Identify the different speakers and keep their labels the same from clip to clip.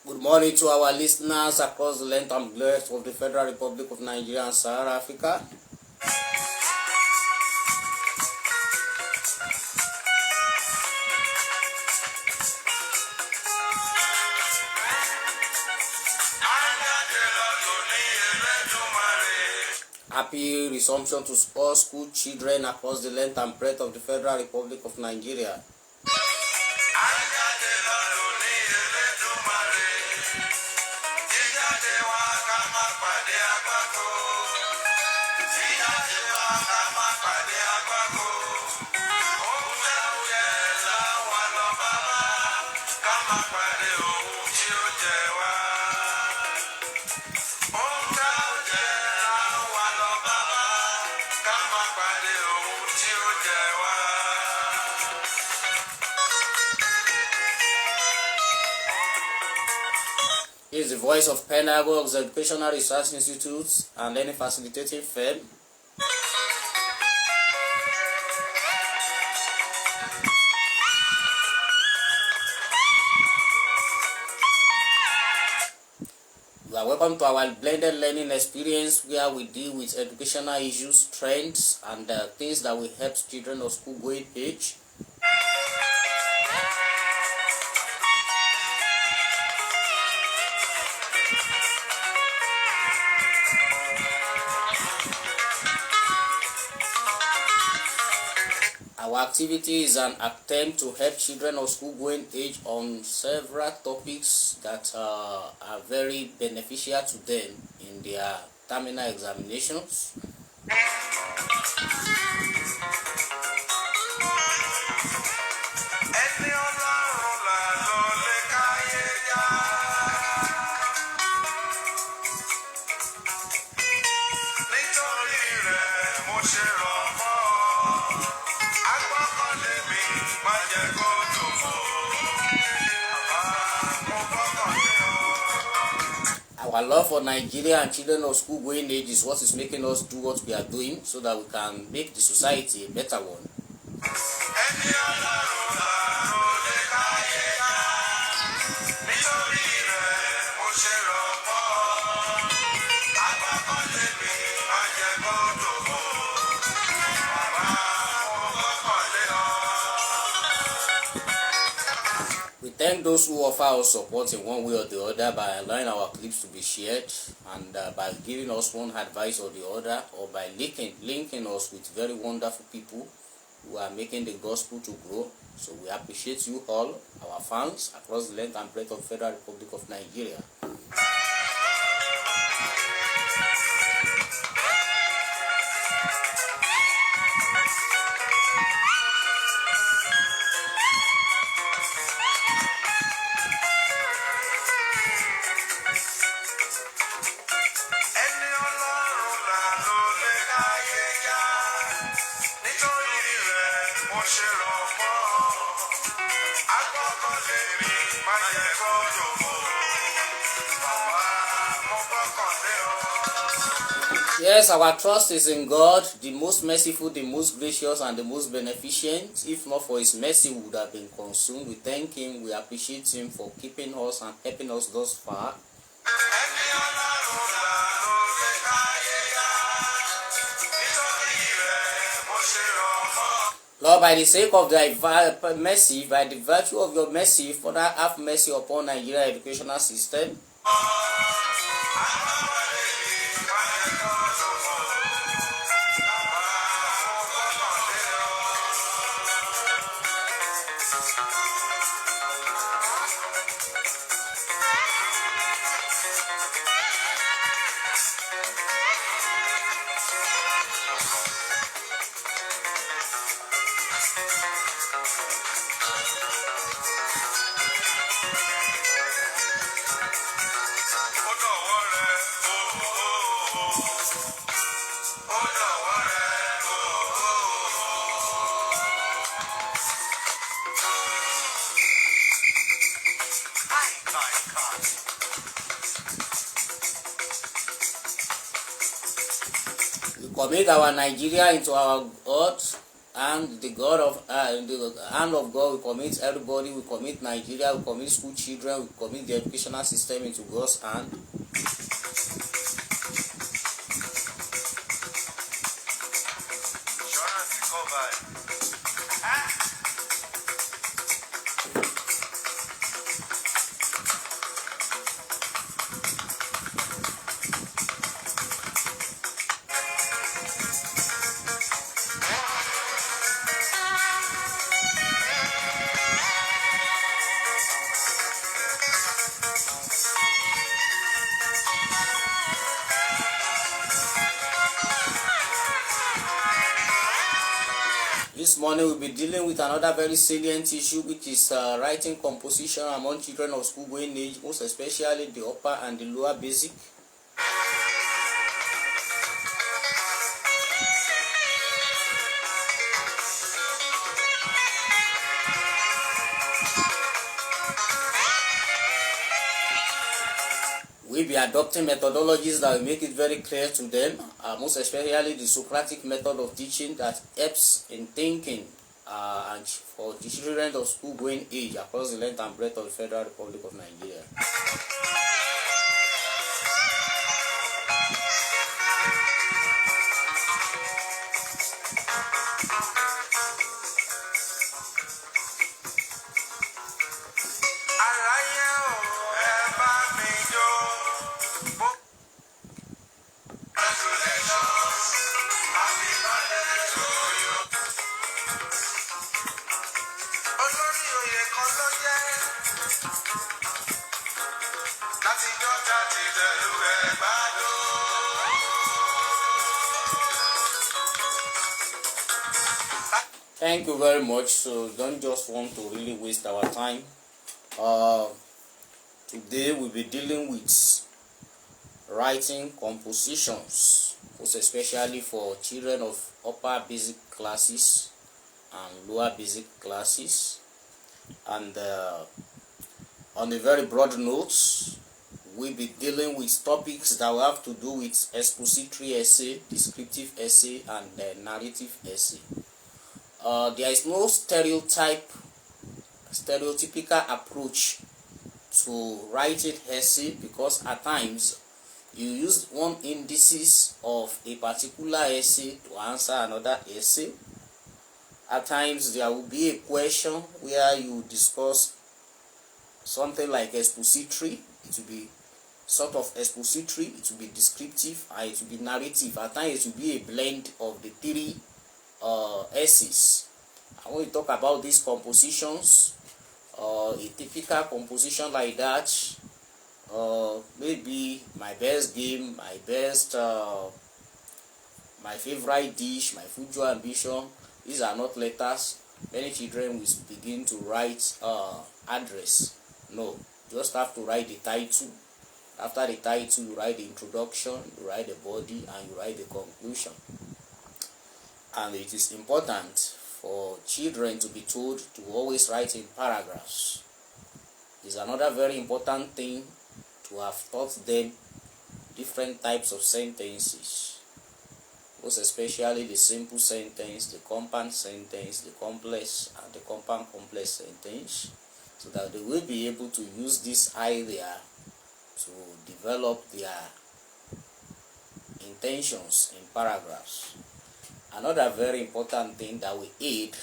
Speaker 1: Good morning to our listeners across the length and breadth of the Federal Republic of Nigeria and South Africa. Happy resumption to all school children across the length and breadth of the Federal Republic of Nigeria. He is the voice of Pedagogues Educational Research Institutes and any facilitating firm. You are welcome to our blended learning experience where we deal with educational issues, trends, and things that will help children of school-going age. Our activity is an attempt to help children of school-going age on several topics that are very beneficial to them in their terminal examinations. Our love for Nigeria and children of school-going age is what is making us do what we are doing so that we can make the society a better one. We thank those who offer us support in one way or the other by allowing our clips to be shared and by giving us one advice or the other, or by linking us with very wonderful people who are making the gospel to grow. So we appreciate you all, our fans across the length and breadth of the Federal Republic of Nigeria. Yes, our trust is in God, the most merciful, the most gracious, and the most beneficent. If not for His mercy, we would have been consumed. We thank Him, we appreciate Him for keeping us and helping us thus far. Lord, by the sake of thy mercy, by the virtue of your mercy, Father, have mercy upon Nigeria educational system. commit our Nigeria into our God, and the God of the hand of God. We commit everybody. We commit Nigeria. We commit school children. We commit the educational system into God's hand. This morning we'll be dealing with another very salient issue, which is writing composition among children of school going age, most especially the upper and the lower basic. We'll be adopting methodologies that will make it very clear to them, most especially the Socratic method of teaching that helps in thinking and for the children of school going age across the length and breadth of the Federal Republic of Nigeria. Thank you very much. So don't just want to really waste our time. Today we'll be dealing with writing compositions, most especially for children of upper basic classes and lower basic classes. And on a very broad note, we'll be dealing with topics that will have to do with expository essay, descriptive essay, and narrative essay. There is no stereotypical approach to writing essay, because at times you use one indices of a particular essay to answer another essay. At times there will be a question where you discuss something like expository. It will be sort of expository, it will be descriptive, and it will be narrative. At times it will be a blend of the three essays. And when we talk about these compositions, a typical composition like that, maybe my best game, my favorite dish, my future ambition. These are not letters. Many children will begin to write address. No, you just have to write the title. After the title, you write the introduction, you write the body, and you write the conclusion. And it is important for children to be told to always write in paragraphs. It's another very important thing to have taught them different types of sentences, most especially the simple sentence, the compound sentence, the complex and the compound complex sentence, so that they will be able to use this idea to develop their intentions in paragraphs. Another very important thing that will aid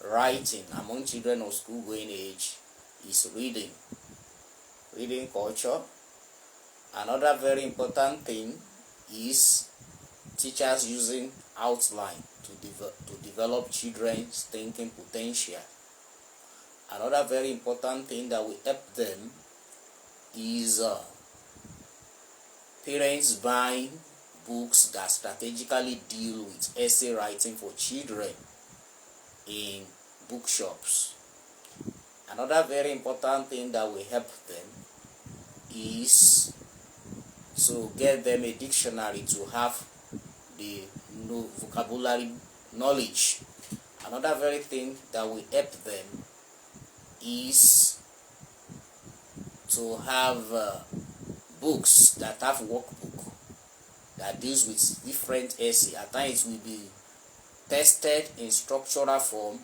Speaker 1: writing among children of school going age is reading culture. Another very important thing is teachers using outline to develop children's thinking potential. Another very important thing that will help them is parents buying books that strategically deal with essay writing for children in bookshops. Another very important thing that will help them is to get them a dictionary to have the vocabulary knowledge. Another very thing that will help them is to have books that have workbook that deals with different essay. At times will be tested in structural form,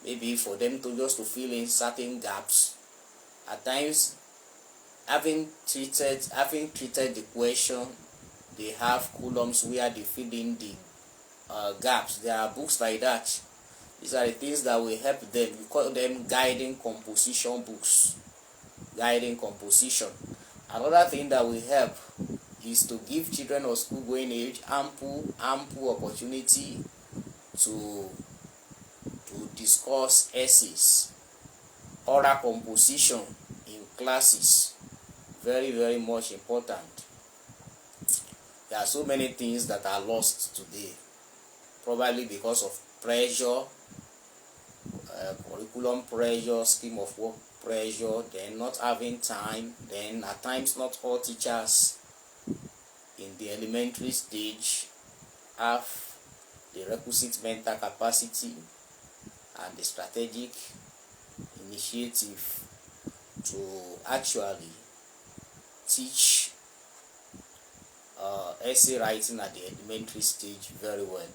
Speaker 1: maybe for them to just to fill in certain gaps. At times, having treated the question, they have columns where they fill in the gaps. There are books like that. These are the things that will help them. We call them guiding composition books. Guiding composition. Another thing that will help is to give children of school going age ample opportunity to discuss essays, oral composition in classes. Very, very much important. There are so many things that are lost today, probably because of pressure, curriculum pressure, scheme of work pressure, then not having time, then at times not all teachers in the elementary stage have the requisite mental capacity and the strategic initiative to actually teach essay writing at the elementary stage very well.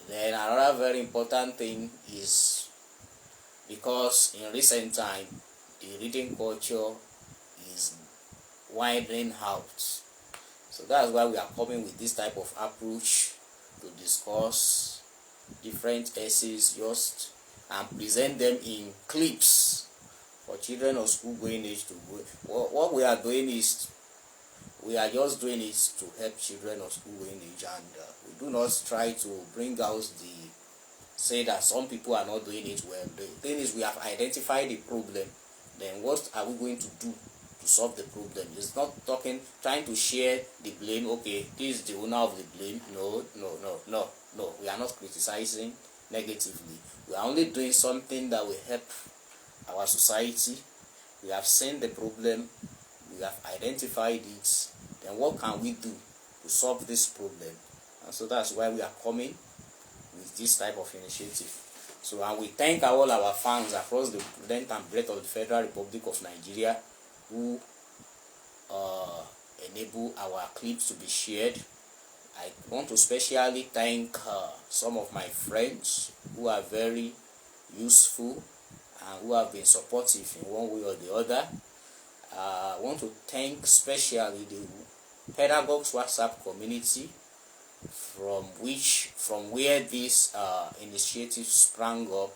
Speaker 1: Then another very important thing is, because in recent time the reading culture is widening out, so that's why we are coming with this type of approach to discuss different essays just and present them in clips for children of school going age to go. What we are doing is we are just doing it to help children of school going age, and we do not try to bring out say that some people are not doing it well. The thing is, we have identified the problem. Then what are we going to do to solve the problem? It's not trying to share the blame. Okay, this is the owner of the blame. No. We are not criticizing negatively. We are only doing something that will help our society. We have seen the problem. We have identified it. Then what can we do to solve this problem? And so that's why we are coming with this type of initiative. So, and we thank all our fans across the length and breadth of the Federal Republic of Nigeria who enable our clips to be shared. I want to especially thank some of my friends who are very useful and who have been supportive in one way or the other. I want to thank especially the Pedagogues WhatsApp community, from where this initiative sprang up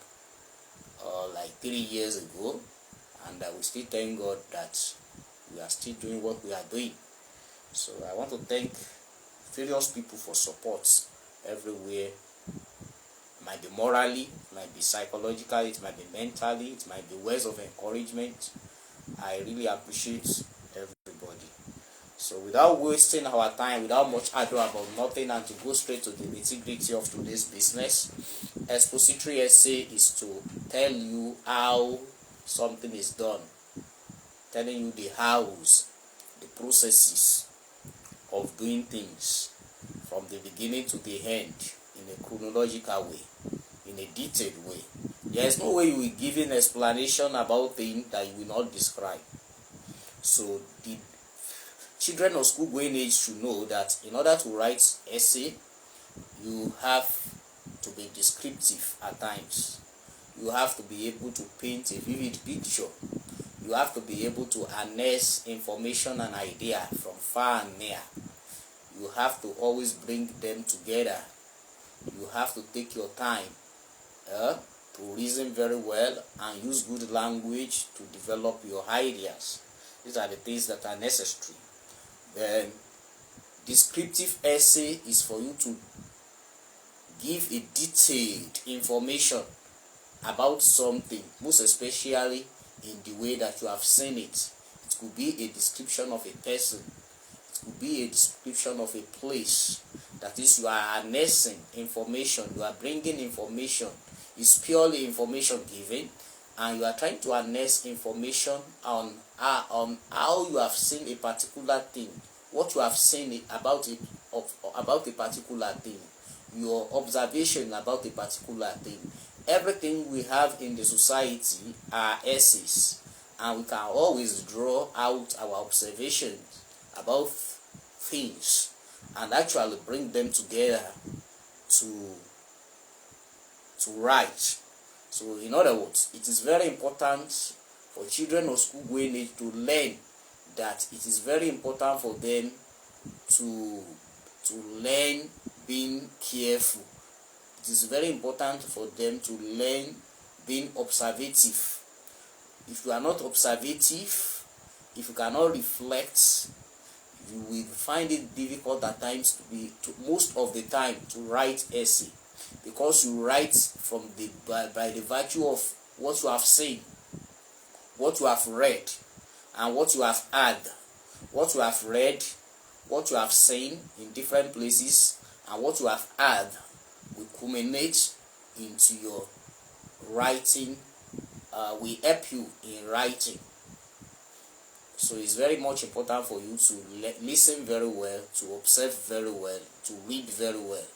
Speaker 1: like 3 years ago, and we still thank God that we are still doing what we are doing. So I want to thank various people for support everywhere. It might be morally, it might be psychologically, it might be mentally, it might be words of encouragement. I really appreciate everybody. So without wasting our time, without much ado about nothing, and to go straight to the nitty-gritty of today's business, expository essay is to tell you how something is done, telling you the hows, the processes of doing things from the beginning to the end in a chronological way, in a detailed way. There is no way you will give an explanation about things that you will not describe. So the children of school going age should know that in order to write essay, you have to be descriptive at times. You have to be able to paint a vivid picture. You have to be able to harness information and idea from far and near. You have to always bring them together. You have to take your time to reason very well and use good language to develop your ideas. These are the things that are necessary. Then, descriptive essay is for you to give a detailed information about something, most especially in the way that you have seen it. It could be a description of a person. It could be a description of a place. That is, you are harnessing information. You are bringing information. It's purely information giving, and you are trying to harness information on how you have seen a particular thing, what you have seen about a particular thing, your observation about a particular thing. Everything we have in the society are essays, and we can always draw out our observations about things. and actually bring them together to write. So in other words, it is very important for children of school going age to learn that it is very important for them to learn being careful. It is very important for them to learn being observative. If you are not observative, if you cannot reflect, you will find it difficult at times most of the time to write essay, because you write from by the virtue of what you have seen, what you have read, and what you have heard. What you have read, what you have seen in different places, and what you have heard will culminate into your writing, will help you in writing. So it's very much important for you to listen very well, to observe very well, to read very well.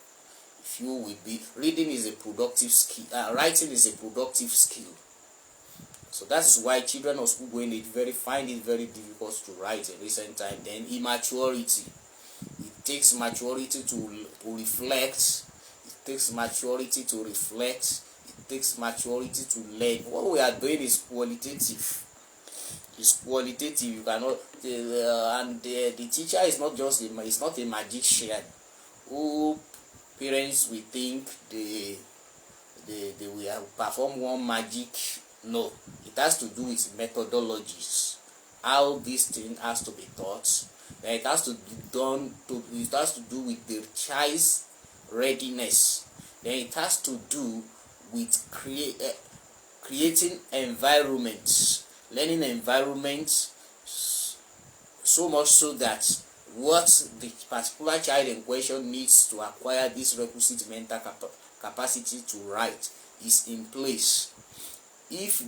Speaker 1: If you will be reading is a productive skill, writing is a productive skill. So that is why children of school going age find it very difficult to write in recent time. Then immaturity. It takes maturity to reflect. It takes maturity to reflect. It takes maturity to learn. What we are doing is qualitative. It's qualitative. You cannot, and the teacher is not just it's not a magician who parents will think they will perform one magic. No, it has to do with methodologies, how this thing has to be taught. It has to be done it has to do with the child's readiness. Then it has to do with creating environments, learning environments, so much so that what the particular child in question needs to acquire this requisite mental capacity to write is in place. If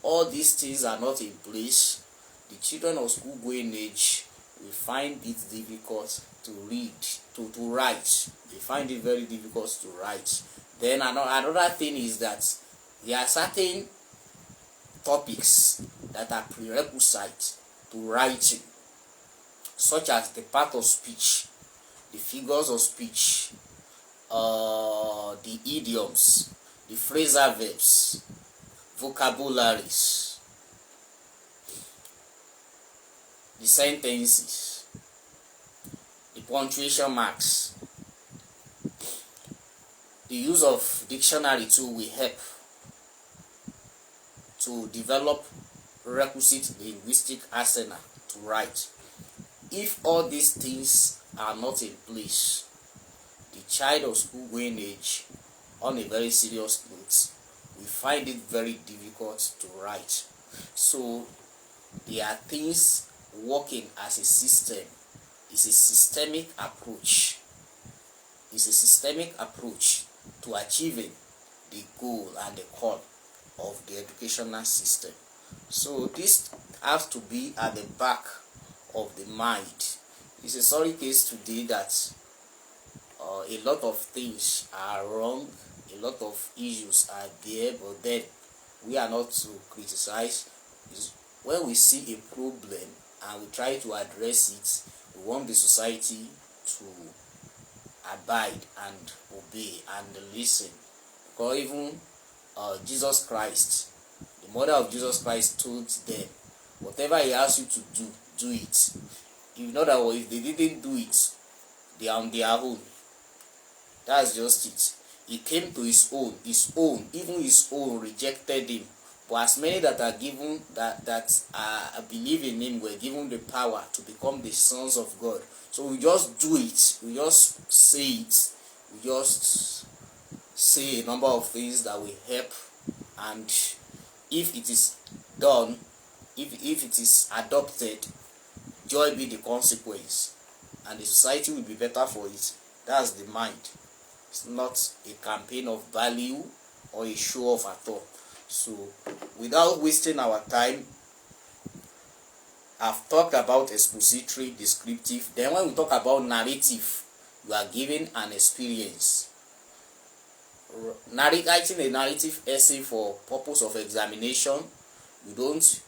Speaker 1: all these things are not in place, the children of school going age will find it difficult to read, to write. They find it very difficult to write. Then another thing is that there are certain topics that are prerequisite to writing, such as the part of speech, the figures of speech, the idioms, the phrasal verbs, vocabularies, the sentences, the punctuation marks. The use of dictionary too will help to develop requisite linguistic arsenal to write. If all these things are not in place, the child of school going age, on a very serious note, we find it very difficult to write. So there are things working as a system. It's a systemic approach. It's a systemic approach to achieving the goal and the call of the educational system. So this has to be at the back of the mind. It's a sorry case today that a lot of things are wrong, a lot of issues are there, but then we are not to criticize. When we see a problem and we try to address it, we want the society to abide and obey and listen. Because even Jesus Christ, the mother of Jesus Christ, told them, whatever he asks you to do, do it. In other words, if they didn't do it, they are on their own. That's just it. He came to his own, even his own rejected him. But as many that are given that believe in him were given the power to become the sons of God. So we just do it. We just say it. We just say a number of things that will help. And if it is done, if it is adopted, joy be the consequence, and the society will be better for it. That's the mind. It's not a campaign of value or a show off at all. So without wasting our time, I've talked about expository, descriptive. Then when we talk about narrative, you are giving an experience. Writing a narrative essay for purpose of examination, you don't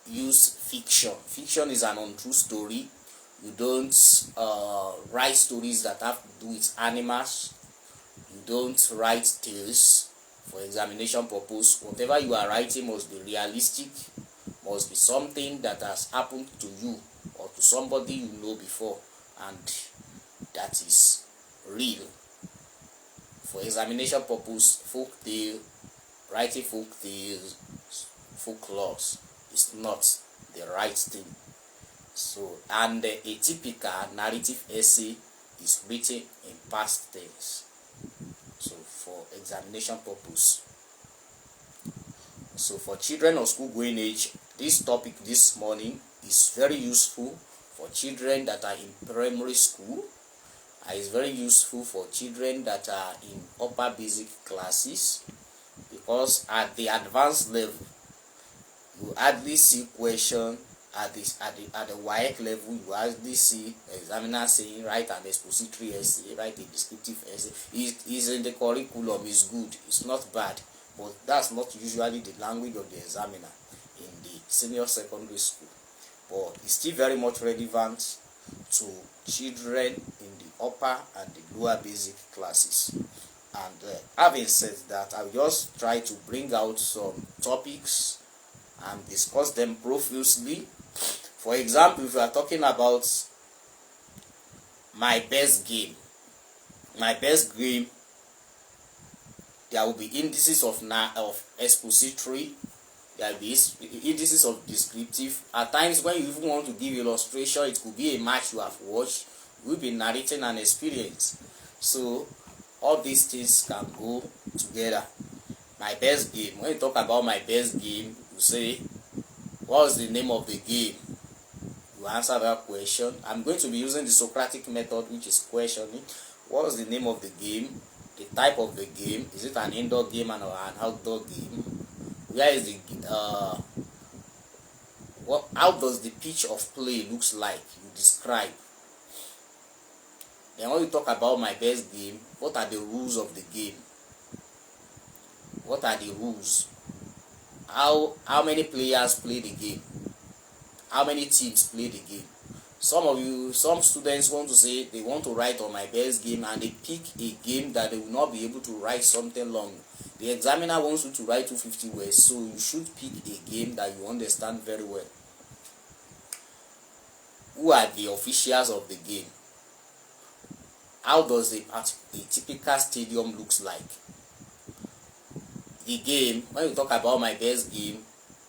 Speaker 1: use fiction. Fiction is an untrue story. You don't write stories that have to do with animals. You don't write tales for examination purpose. Whatever you are writing must be realistic, must be something that has happened to you or to somebody you know before, and that is real. For examination purpose, folk tale, writing folk tales, folklores is not the right thing. So, and a typical narrative essay is written in past tense. So, for examination purpose. So, for children of school going age, this topic this morning is very useful for children that are in primary school. It's very useful for children that are in upper basic classes, because at the advanced level, you hardly see question at the WAEC level. You hardly see examiner saying write an expository essay, write a descriptive essay. It is in the curriculum, is good, it's not bad, but that's not usually the language of the examiner in the senior secondary school. But it's still very much relevant to children in the upper and the lower basic classes. And having said that, I'll just try to bring out some topics and discuss them profusely. For example, if we are talking about my best game, there will be indices of expository, there will be indices of descriptive. At times when you even want to give illustration, it could be a match you have watched, you will be narrating an experience. So all these things can go together. My best game, when you talk about my best game, you say, what's the name of the game? You answer that question. I'm going to be using the Socratic method, which is questioning. What's the name of the game? The type of the game. Is it an indoor game or an outdoor game? Where is the how does the pitch of play looks like? You describe. Then when you talk about my best game, what are the rules of the game? What are the rules? How many players play the game? How many teams play the game? Some students want to say they want to write on my best game, and they pick a game that they will not be able to write something long. The examiner wants you to write 250 words, so you should pick a game that you understand very well. Who are the officials of the game? How does a typical stadium looks like? The game, when you talk about my best game,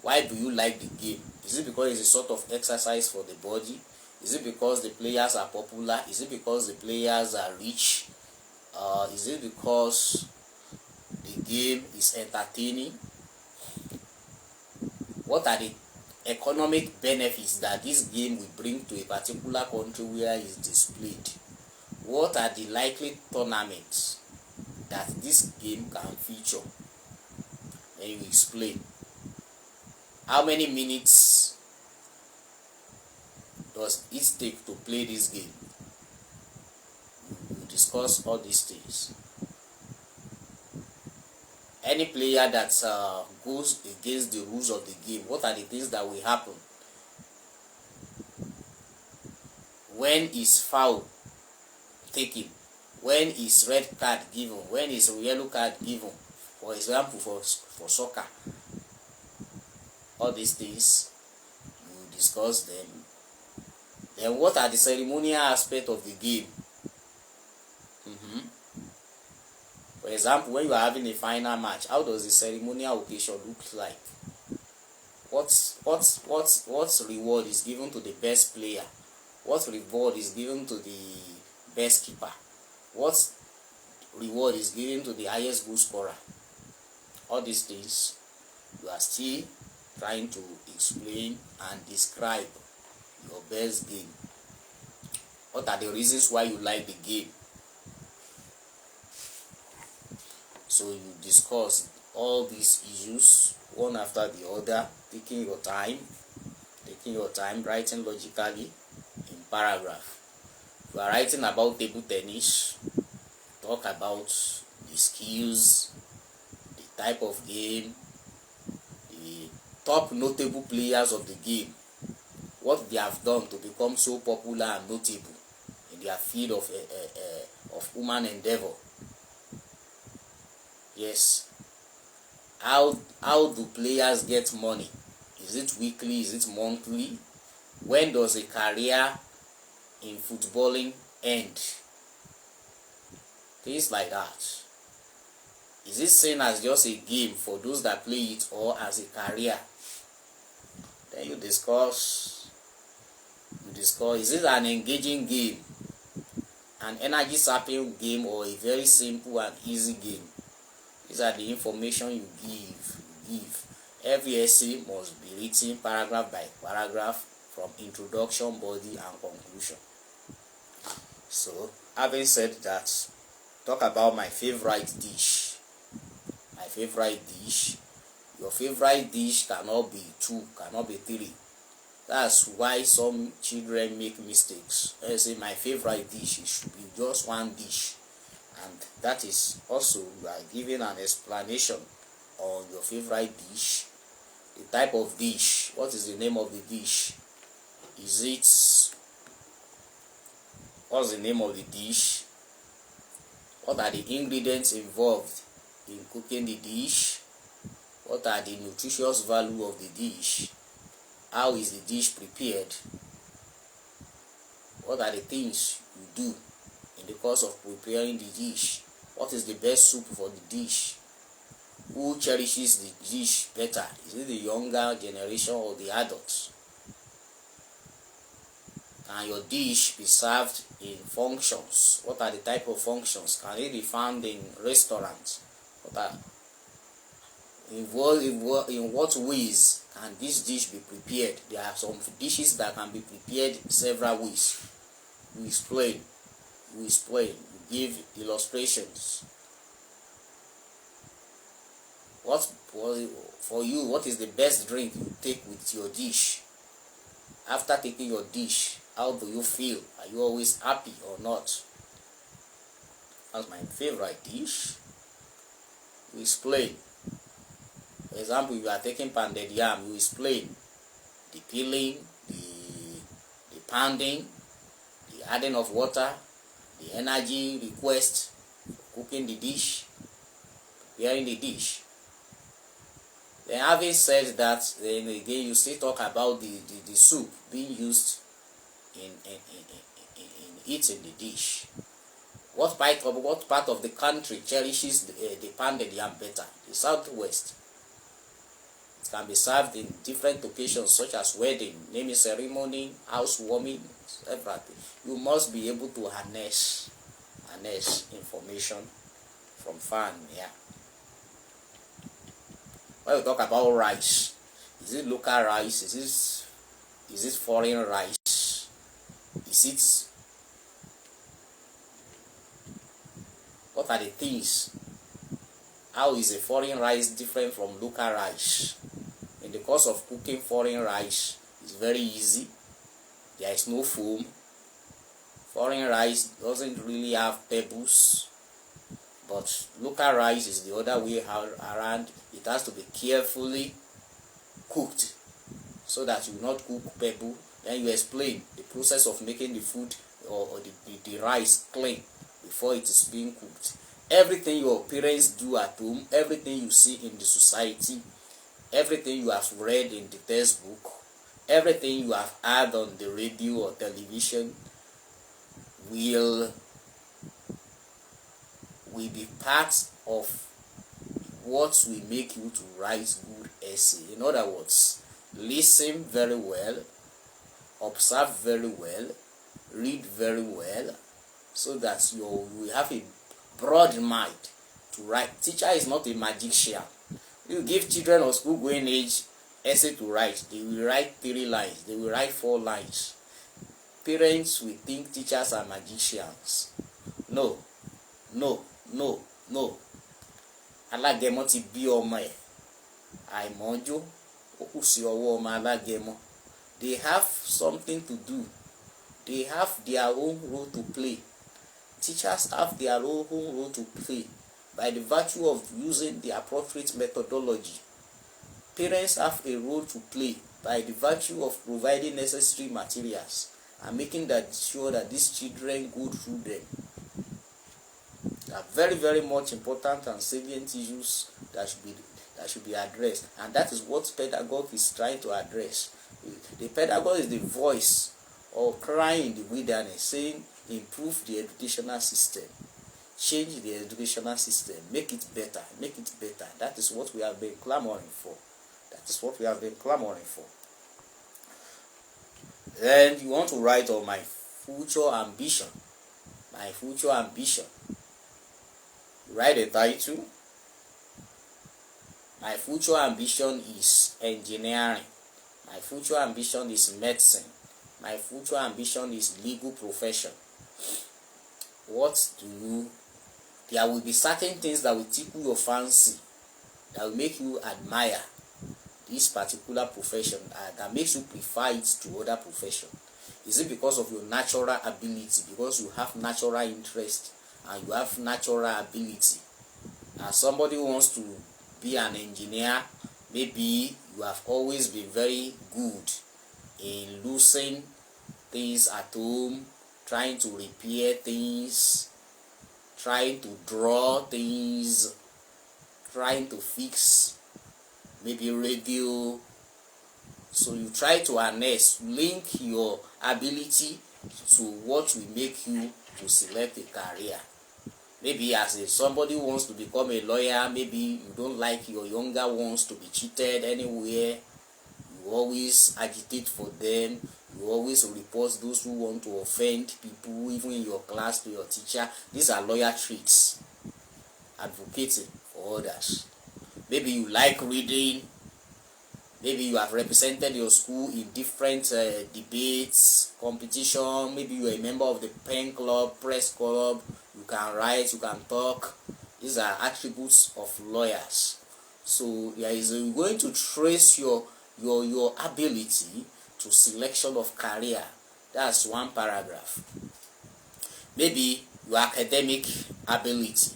Speaker 1: why do you like the game? Is it because it's a sort of exercise for the body? Is it because the players are popular? Is it because the players are rich? Is it because the game is entertaining? What are the economic benefits that this game will bring to a particular country where it is displayed? What are the likely tournaments that this game can feature? Then you explain. How many minutes does it take to play this game? You discuss all these things. Any player that goes against the rules of the game, what are the things that will happen? When is foul taken? When is red card given? When is yellow card given? For example, for soccer. All these things, you discuss them. Then what are the ceremonial aspects of the game? For example, when you are having a final match, how does the ceremonial occasion look like? What reward is given to the best player? What reward is given to the best keeper? What reward is given to the highest goal scorer? All these things, you are still trying to explain and describe your best game. What are the reasons why you like the game? So you discuss all these issues one after the other, taking your time, writing logically in paragraph. If you are writing about table tennis, talk about the skills, the type of game, the top notable players of the game. what they have done to become so popular and notable in their field of human endeavor. Yes. How do players get money? Is it weekly? Is it monthly? When does a career in footballing end? Things like that. Is it seen as just a game for those that play it, or as a career? Then you discuss, is it an engaging game, an energy sapping game, or a very simple and easy game? These are the information you give. Every essay must be written paragraph by paragraph, from introduction, body, and conclusion. So, having said that, talk about my favorite dish. My favorite dish. Your favorite dish cannot be 2, cannot be 3. That's why some children make mistakes. They say my favorite dish, it should be just one dish. And that is also, you are giving an explanation on your favorite dish, the type of dish, what is the name of the dish, what's the name of the dish, what are the ingredients involved in cooking the dish, what are the nutritious value of the dish, how is the dish prepared, what are the things you do in the course of preparing the dish, what is the best soup for the dish, who cherishes the dish better, is it the younger generation or the adults? Can your dish be served in functions? What are the type of functions? Can it be found in restaurants? In what ways can this dish be prepared? There are some dishes that can be prepared several ways. We explain, we give illustrations. For you, what is the best drink you take with your dish? After taking your dish, how do you feel? Are you always happy or not? That's my favorite dish. We explain. For example, if you are taking pounded yam, you explain the peeling, the pounding, the adding of water, the energy request, cooking the dish, preparing the dish. Then having said that, then again you still talk about the soup being used in eating the dish. What part of the country cherishes the pounded yam better? The southwest. It can be served in different occasions such as wedding, naming ceremony, housewarming, everything. You must be able to harness information from far and near. When we talk about rice, is it local rice? Is it foreign rice? What are the things? How is a foreign rice different from local rice? In the course of cooking foreign rice, it's very easy. There is no foam. Foreign rice doesn't really have pebbles. But local rice is the other way around. It has to be carefully cooked so that you will not cook pebble. Then you explain the process of making the food or the rice clean before it is being cooked. Everything your parents do at home, everything you see in the society, everything you have read in the textbook, everything you have heard on the radio or television will be part of what will make you to write good essay. In other words, listen very well, observe very well, read very well, so that you will have a broad mind to write. Teacher is not a magician. You give children of school going age essay to write, they will write 3 lines, they will write 4 lines. Parents will think teachers are magicians. No. Alágẹmọ ti bí ọmọ ẹ̀, àìmọ́jó ó kù sí ọwọ́ ọmọ alágẹmọ. They have something to do. They have their own role to play. Teachers have their own role to play by the virtue of using the appropriate methodology. Parents have a role to play by the virtue of providing necessary materials and making sure that these children go through them. They are very, very much important and salient issues that should be addressed, and that is what pedagogue is trying to address. The pedagogue is the voice or crying in the wilderness, saying improve the educational system, change the educational system, make it better, make it better. That is what we have been clamoring for. That is what we have been clamoring for. Then you want to write on my future ambition. My future ambition. Write a title. My future ambition is engineering. My future ambition is medicine. My future ambition is legal profession. There will be certain things that will tickle your fancy, that will make you admire this particular profession, that makes you prefer it to other profession. Is it because of your natural ability, because you have natural interest and you have natural ability? As somebody who wants to be an engineer, maybe you have always been very good in losing things at home, trying to repair things, trying to draw things, trying to fix maybe radio. So you try to harness, link your ability to what will make you to select a career. Maybe as somebody who wants to become a lawyer, maybe you don't like your younger ones to be cheated anywhere. You always agitate for them. You always report those who want to offend people, even in your class, to your teacher. These are lawyer traits. Advocating for others. Maybe you like reading. Maybe you have represented your school in different debates, competition. Maybe you are a member of the pen club, press club. You can write, you can talk. These are attributes of lawyers. So there is going to trace your ability to selection of career. That's one paragraph. Maybe your academic ability.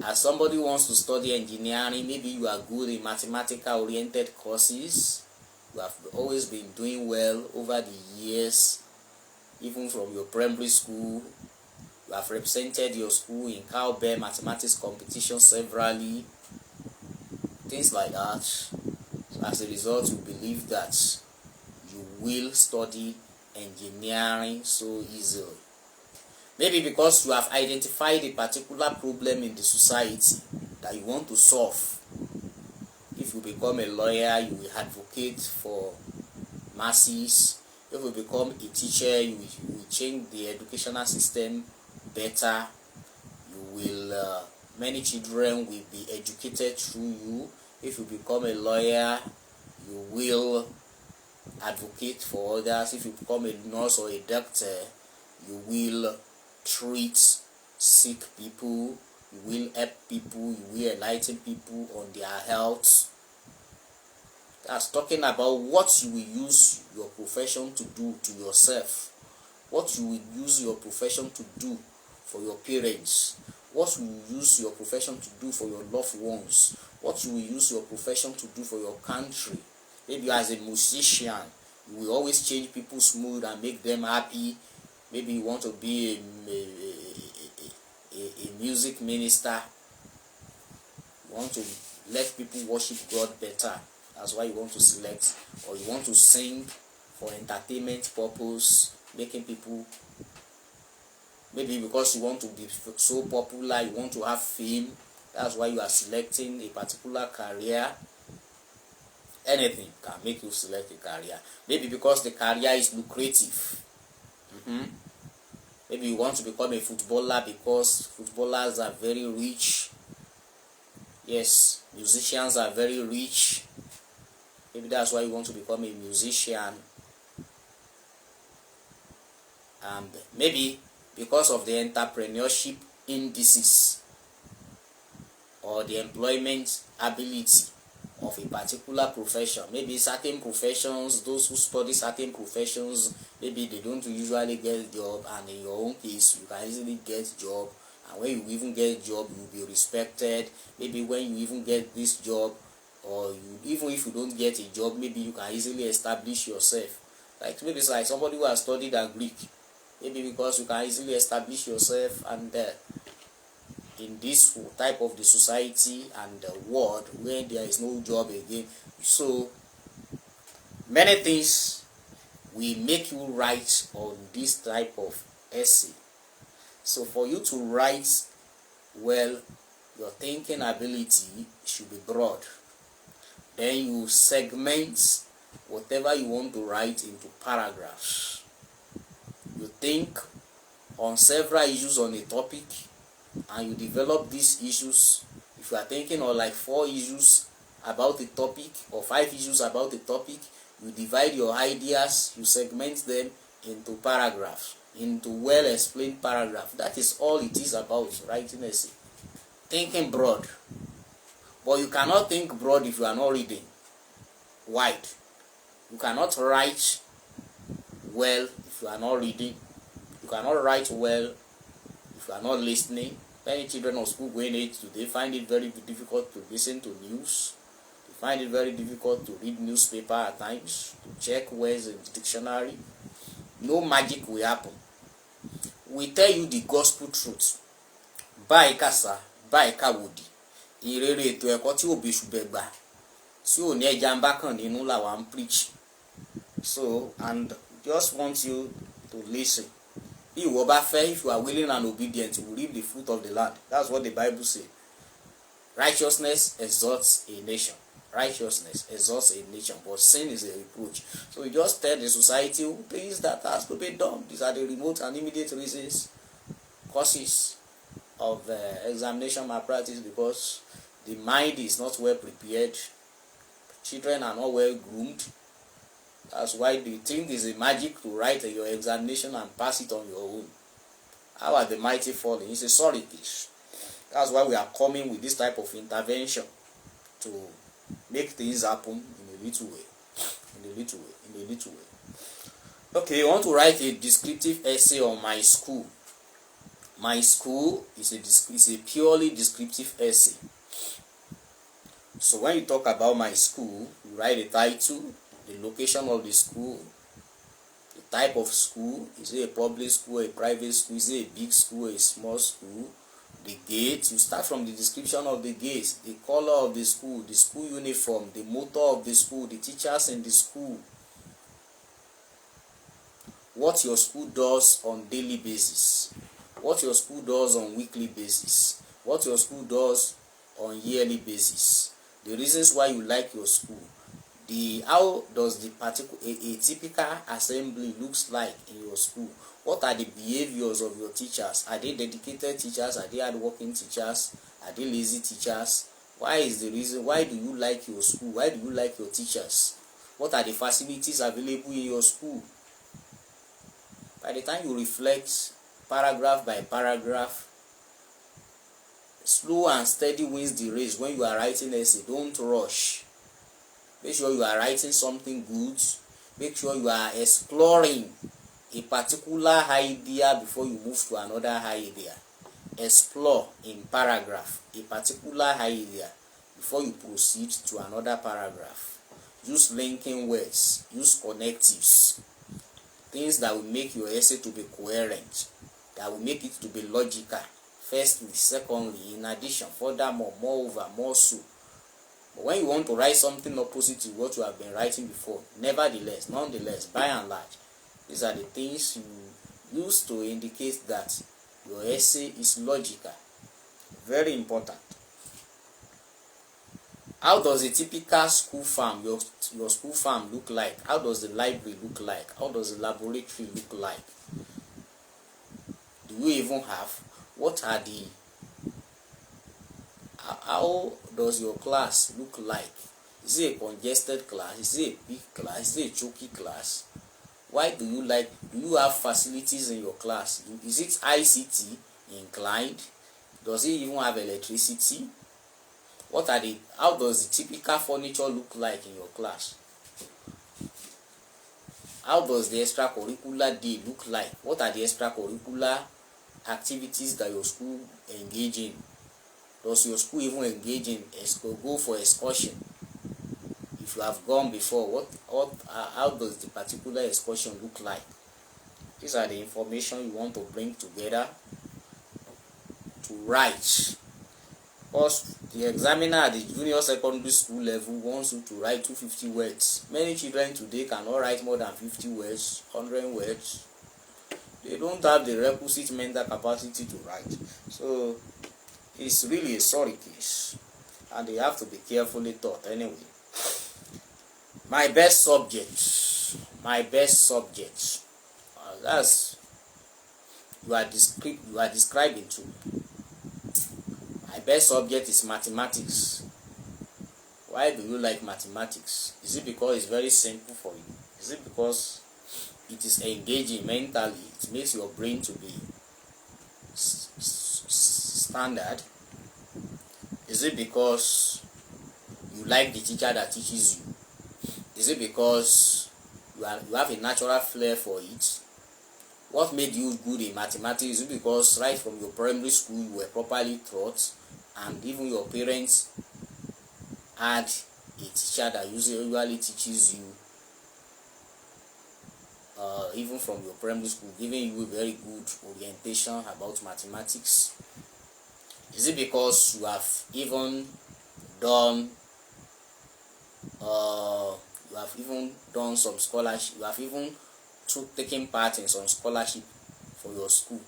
Speaker 1: As somebody who wants to study engineering, maybe you are good in mathematical oriented courses. You have always been doing well over the years, even from your primary school. You have represented your school in cowbell mathematics competition severally, things like that. So as a result, you believe that you will study engineering so easily. Maybe because you have identified a particular problem in the society that you want to solve. If you become a lawyer, you will advocate for masses. If you become a teacher, you will change the educational system better. Many children will be educated through you. If you become a lawyer, you will advocate for others. If you become a nurse or a doctor, you will treat sick people, you will help people, you will enlighten people on their health. That's talking about what you will use your profession to do to yourself, what you will use your profession to do for your parents, what you will use your profession to do for your loved ones, what you will use your profession to do for your country. Maybe as a musician, you will always change people's mood and make them happy. Maybe you want to be a music minister. You want to let people worship God better. That's why you want to select. Or you want to sing for entertainment purpose, making people. Maybe because you want to be so popular, you want to have fame. That's why you are selecting a particular career. Anything can make you select a career. Maybe because the career is lucrative. Maybe you want to become a footballer because footballers are very rich. Yes, musicians are very rich. Maybe that's why you want to become a musician. And maybe because of the entrepreneurship indices or the employment ability of a particular profession. Maybe certain professions, those who study certain professions, maybe they don't usually get job, and in your own case, you can easily get job. And when you even get job, you will be respected. Maybe when you even get this job, or even if you don't get a job, maybe you can easily establish yourself. Like maybe it's like somebody who has studied Greek, maybe because you can easily establish yourself and in this type of the society and the world where there is no job again. So many things will make you write on this type of essay. So for you to write well, your thinking ability should be broad. Then you segment whatever you want to write into paragraphs. You think on several issues on a topic and you develop these issues. If you are thinking on like 4 issues about a topic or 5 issues about a topic, you divide your ideas, you segment them into paragraphs, into well explained paragraphs. That is all it is about writing essay. Thinking broad. But you cannot think broad if you are not reading wide. You cannot write well if you are not reading. You cannot write well if you are not listening. Many children of school going age today find it very difficult to listen to news. They find it very difficult to read newspaper at times, to check words in the dictionary. No magic will happen. We tell you the gospel truth. Báyìí kàsà, báyìí kàwòdì. Ìrere ètò ẹ̀kọ́ tí òbí ṣùgbẹ́gbà. Tí ò ní ẹja ń bá kàn nínú làwa ń preach. So, and just want you to listen. If you are willing and obedient, you will reap the fruit of the land. That's what the Bible says. Righteousness exalts a nation. Righteousness exalts a nation, but sin is a reproach. So you just tell the society things that has to be done. These are the remote and immediate reasons, causes of examination malpractice, because the mind is not well prepared. Children are not well groomed. That's why they think it's a magic to write your examination and pass it on your own. How are the mighty falling? It's a sorry case. That's why we are coming with this type of intervention to make things happen in a little way. In a little way. In a little way. Okay, you want to write a descriptive essay on my school. My school is a purely descriptive essay. So when you talk about my school, you write a title, the location of the school, the type of school. Is it a public school, a private school? Is it a big school, a small school? The gate. You start from the description of the gates, the color of the school uniform, the motto of the school, the teachers in the school, what your school does on daily basis, what your school does on weekly basis, what your school does on yearly basis, the reasons why you like your school, how does the a typical assembly looks like in your school, what are the behaviors of your teachers, are they dedicated teachers, are they hardworking teachers, are they lazy teachers, why is the reason, why do you like your school, why do you like your teachers, what are the facilities available in your school. By the time you reflect paragraph by paragraph, slow and steady wins the race. When you are writing essay, don't rush. Make sure you are writing something good. Make sure you are exploring a particular idea before you move to another idea. Explore in paragraph a particular idea before you proceed to another paragraph. Use linking words, use connectives, things that will make your essay to be coherent, that will make it to be logical. Firstly, secondly, in addition, furthermore, moreover, more so. But when you want to write something opposite to what you have been writing before, nonetheless, by and large, these are the things you use to indicate that your essay is logical. Very important. How does a typical school farm, your school farm look like? How does the library look like? How does the laboratory look like? Do you even have? What are the how does your class look like? Is it a congested class? Is it a big class? Is it a choky class? Why do you have facilities in your class? Is it ICT inclined? Does it even have electricity? How does the typical furniture look like in your class? How does the extracurricular day look like? What are the extracurricular activities that your school engage in? Does your school even engage in go for excursion? if you have gone before, how does the particular excursion look like? These are the information you want to bring together to write. Because the examiner at the junior secondary school level wants you to write 250 words. Many children today cannot write more than 50 words, 100 words. They don't have the requisite mental capacity to write. So it's really a sorry case, and they have to be carefully taught anyway. My best subject. That's you are describing to. My best subject is mathematics. Why do you like mathematics? Is it because it's very simple for you? Is it because it is engaging mentally? It makes your brain to be standard? Is it because you like the teacher that teaches you? Is it because you have a natural flair for it? What made you good in mathematics? Is it because right from your primary school you were properly taught, and even your parents had a teacher that usually teaches you, even from your primary school, giving you a very good orientation about mathematics? Is it because you have even done some scholarship? You have even taken part in some scholarship for your school,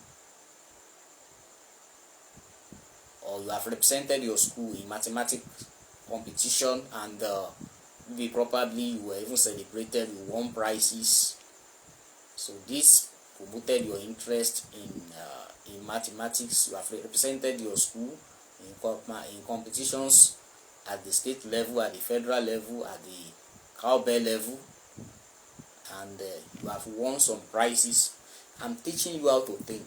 Speaker 1: or you have represented your school in mathematics competition, and maybe probably you were even celebrated, you won prizes. So this promoted your interest in mathematics. You have represented your school in competitions at the state level, at the federal level, at the cowbell level, and you have won some prizes. I'm teaching you how to think.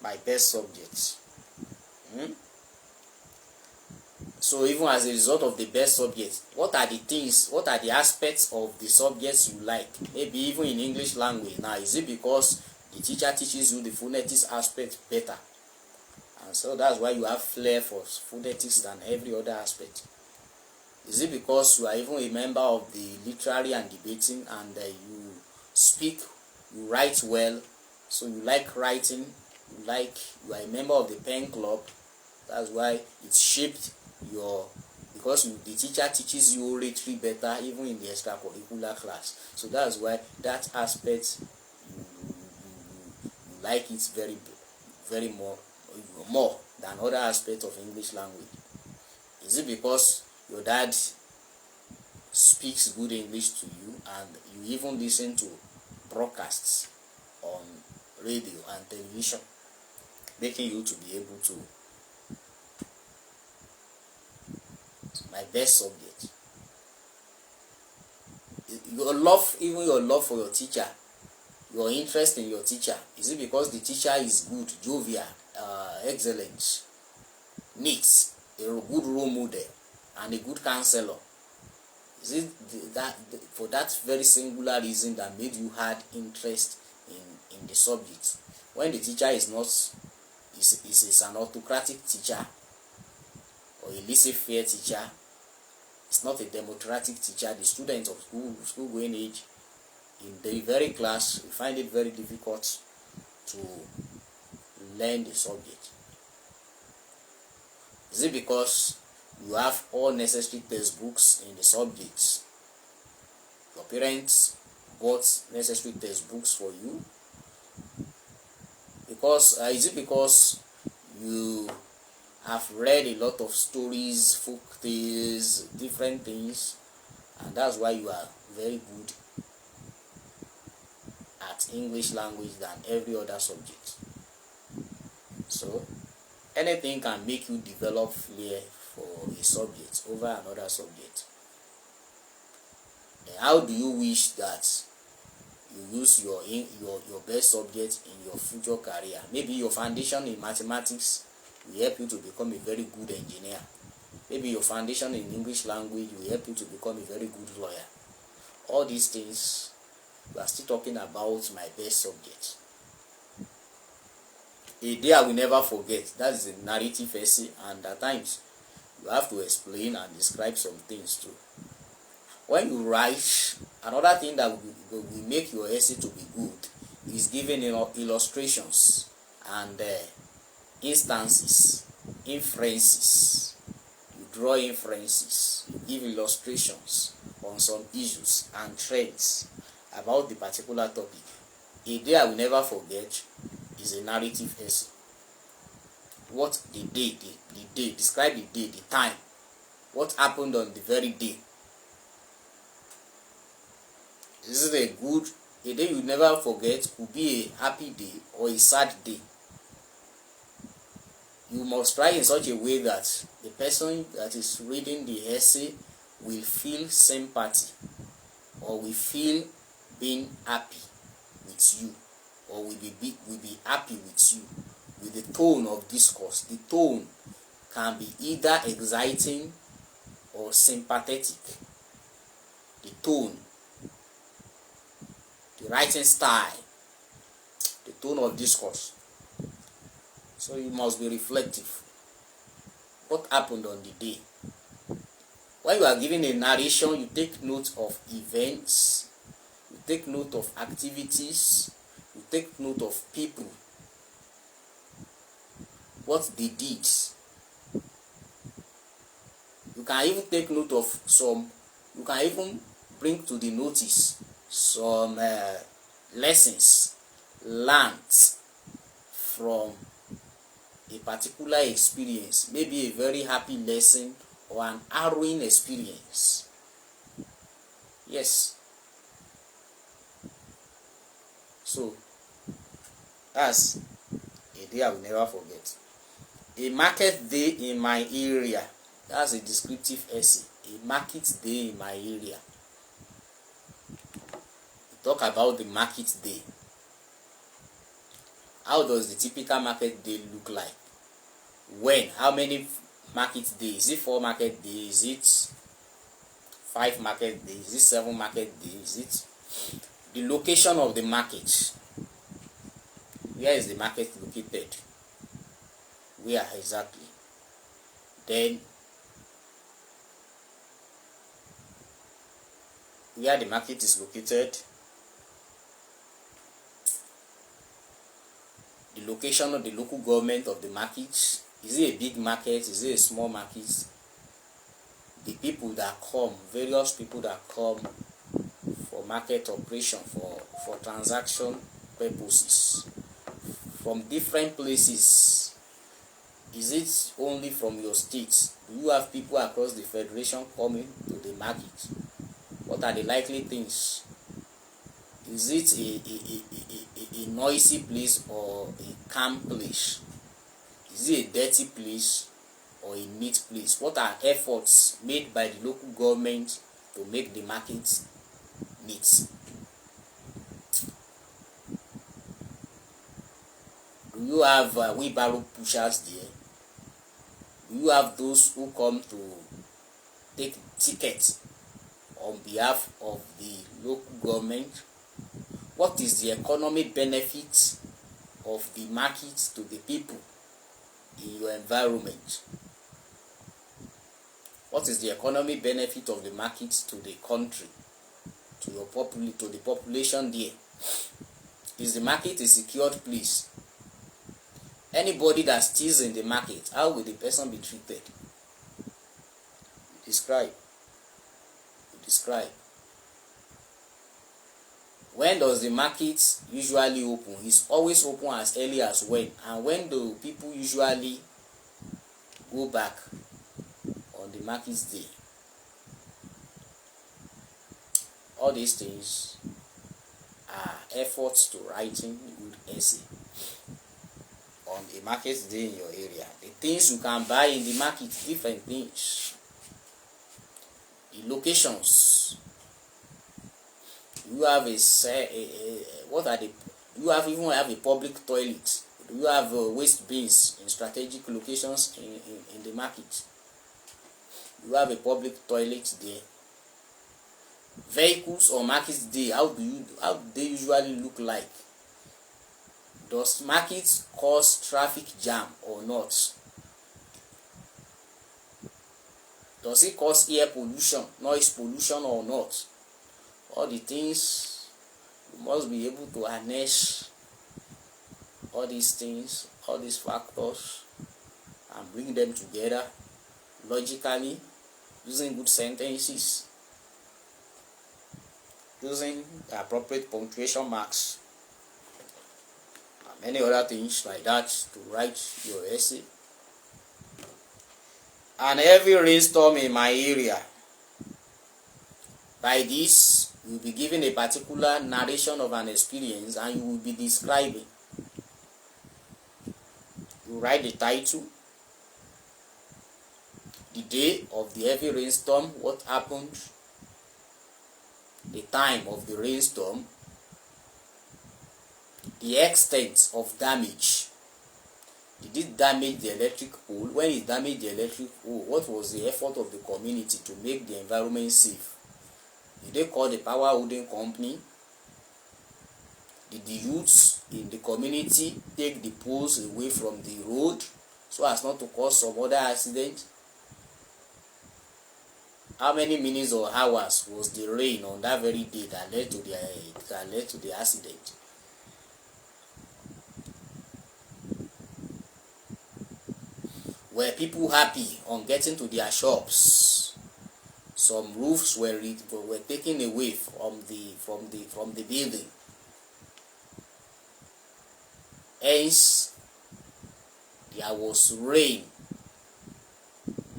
Speaker 1: My best subjects. So even as a result of the best subjects, what are the aspects of the subjects you like? Maybe even in English language. Now, is it because the teacher teaches you the phonetics aspect better, and so that's why you have flair for phonetics than every other aspect? Is it because you are even a member of the literary and debating, and you write well, so you like writing, you are a member of the pen club? That's why it's shaped because the teacher teaches you oratory better even in the extracurricular class. So that's why that aspect you like it very more than other aspects of English language. Is it because your dad speaks good English to you, and you even listen to broadcasts on radio and television, making you to be able to? My best subject. Your love for your teacher, your interest in your teacher. Is it because the teacher is good, jovial, excellent, neat, a good role model, and a good counselor? Is it for that very singular reason that made you had interest in the subject? When the teacher is an autocratic teacher, or a laissez-faire teacher, it's not a democratic teacher, the students of school going age in the very class will find it very difficult to learn the subject. Is it because you have all necessary textbooks in the subjects? Your parents bought necessary textbooks for you? Is it because you have read a lot of stories, folk tales, different things, and that's why you are very good at English language than every other subject? So anything can make you develop flair for a subject over another subject. And how do you wish that you use your best subject in your future career? Maybe your foundation in mathematics will help you to become a very good engineer. Maybe your foundation in English language will help you to become a very good lawyer. All these things, we are still talking about my best subject. A day I will never forget. That is a narrative essay, and at times you have to explain and describe some things too. when you write, another thing that will make your essay to be good is giving illustrations and instances, inferences. You draw inferences, you give illustrations on some issues and trends about the particular topic. A day I will never forget is a narrative essay. What the day, describe the day, the time, what happened on the very day. This is a day you never forget. Could be a happy day or a sad day. You must write in such a way that the person that is reading the essay will feel sympathy, or will feel being happy with you, or will be happy with you with the tone of discourse. The tone can be either exciting or sympathetic. The tone, the writing style, the tone of discourse. So you must be reflective. What happened on the day? When you are giving a narration, you take note of events, you take note of activities, you take note of people, what they did. You can even take note of you can even bring to the notice some lessons learned from a particular experience, maybe a very happy lesson or an harrowing experience. Yes. So that's a day I will never forget. A market day in my area. That's a descriptive essay. A market day in my area. Talk about the market day. How does the typical market day look like? When? How many market days? Is it 4 market days? Is it 5 market days? Is it 7 market days? Is it the location of the market? Where is the market located? Where exactly? Then where the market is located, the location of the local government of the market. Is it a big market? Is it a small market? The people that come, various people that come for market operation, for transaction purposes, from different places. Is it only from your state? Do you have people across the federation coming to the market? What are the likely things? Is it a noisy place or a calm place? Is it a dirty place or a neat place? What are efforts made by the local government to make the market neat? Do you have wheelbarrow pushers there? Do you have those who come to take tickets on behalf of the local government? What is the economic benefit of the market to the people in your environment? What is the economic benefit of the market to the country, to the population there? Is the market a secured place? Anybody that steals in the market, how will the person be treated? Describe. When does the market usually open? It's always open as early as when? And when do people usually go back on the market day? All these things are efforts to writing good essay on a market day in your area. The things you can buy in the market, different things. The locations. You have even have a public toilet? Do you have waste bins in strategic locations in the market? You have a public toilet there. Vehicles on market day, how do they usually look like? Does markets cause traffic jam or not? Does it cause air pollution, noise pollution or not? All the things you must be able to harness all these things, all these factors, and bring them together logically, using good sentences, using appropriate punctuation marks, and many other things like that to write your essay. And every rainstorm in my area, by this, you'll be given a particular narration of an experience and you will be describing. You write the title, the day of the heavy rainstorm, what happened, the time of the rainstorm, the extent of damage. Did it damage the electric pole? When it damaged the electric pole, what was the effort of the community to make the environment safe? Did they call the power holding company? Did the youths in the community take the poles away from the road so as not to cause some other accident? How many minutes or hours was the rain on that very day that led to the accident? Were people happy on getting to their shops? Some roofs were taken away from the building. Hence, there was rain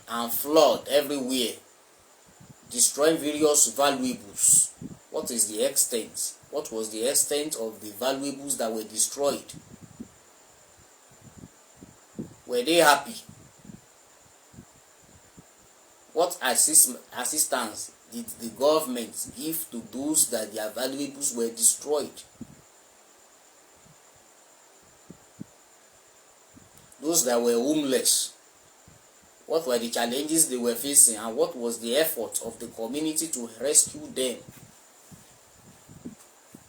Speaker 1: and flood everywhere, destroying various valuables. What is the extent? What was the extent of the valuables that were destroyed? Were they happy? What assistance did the government give to those that their valuables were destroyed? Those that were homeless, what were the challenges they were facing, and what was the effort of the community to rescue them?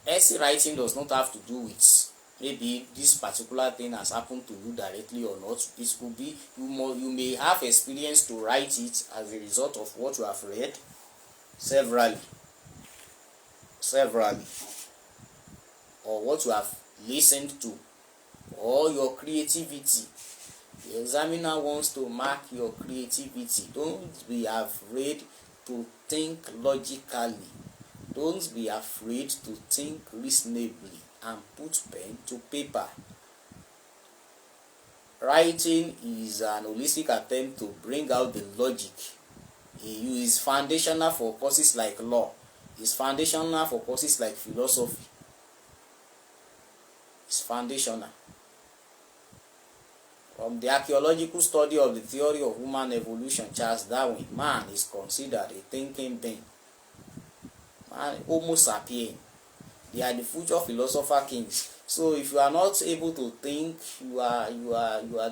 Speaker 1: Essay writing does not have to do with maybe this particular thing has happened to you directly or not. It could be you may have experience to write it as a result of what you have read severally, or what you have listened to, or your creativity. The examiner wants to mark your creativity. Don't be afraid to think logically. Don't be afraid to think reasonably and put pen to paper. Writing is an holistic attempt to bring out the logic. It is foundational for courses like law. It's foundational for courses like philosophy. It's foundational. From the archaeological study of the theory of human evolution, Charles Darwin, man is considered a thinking being. Man, Homo sapien. They are the future philosopher kings. So if you are not able to think, you are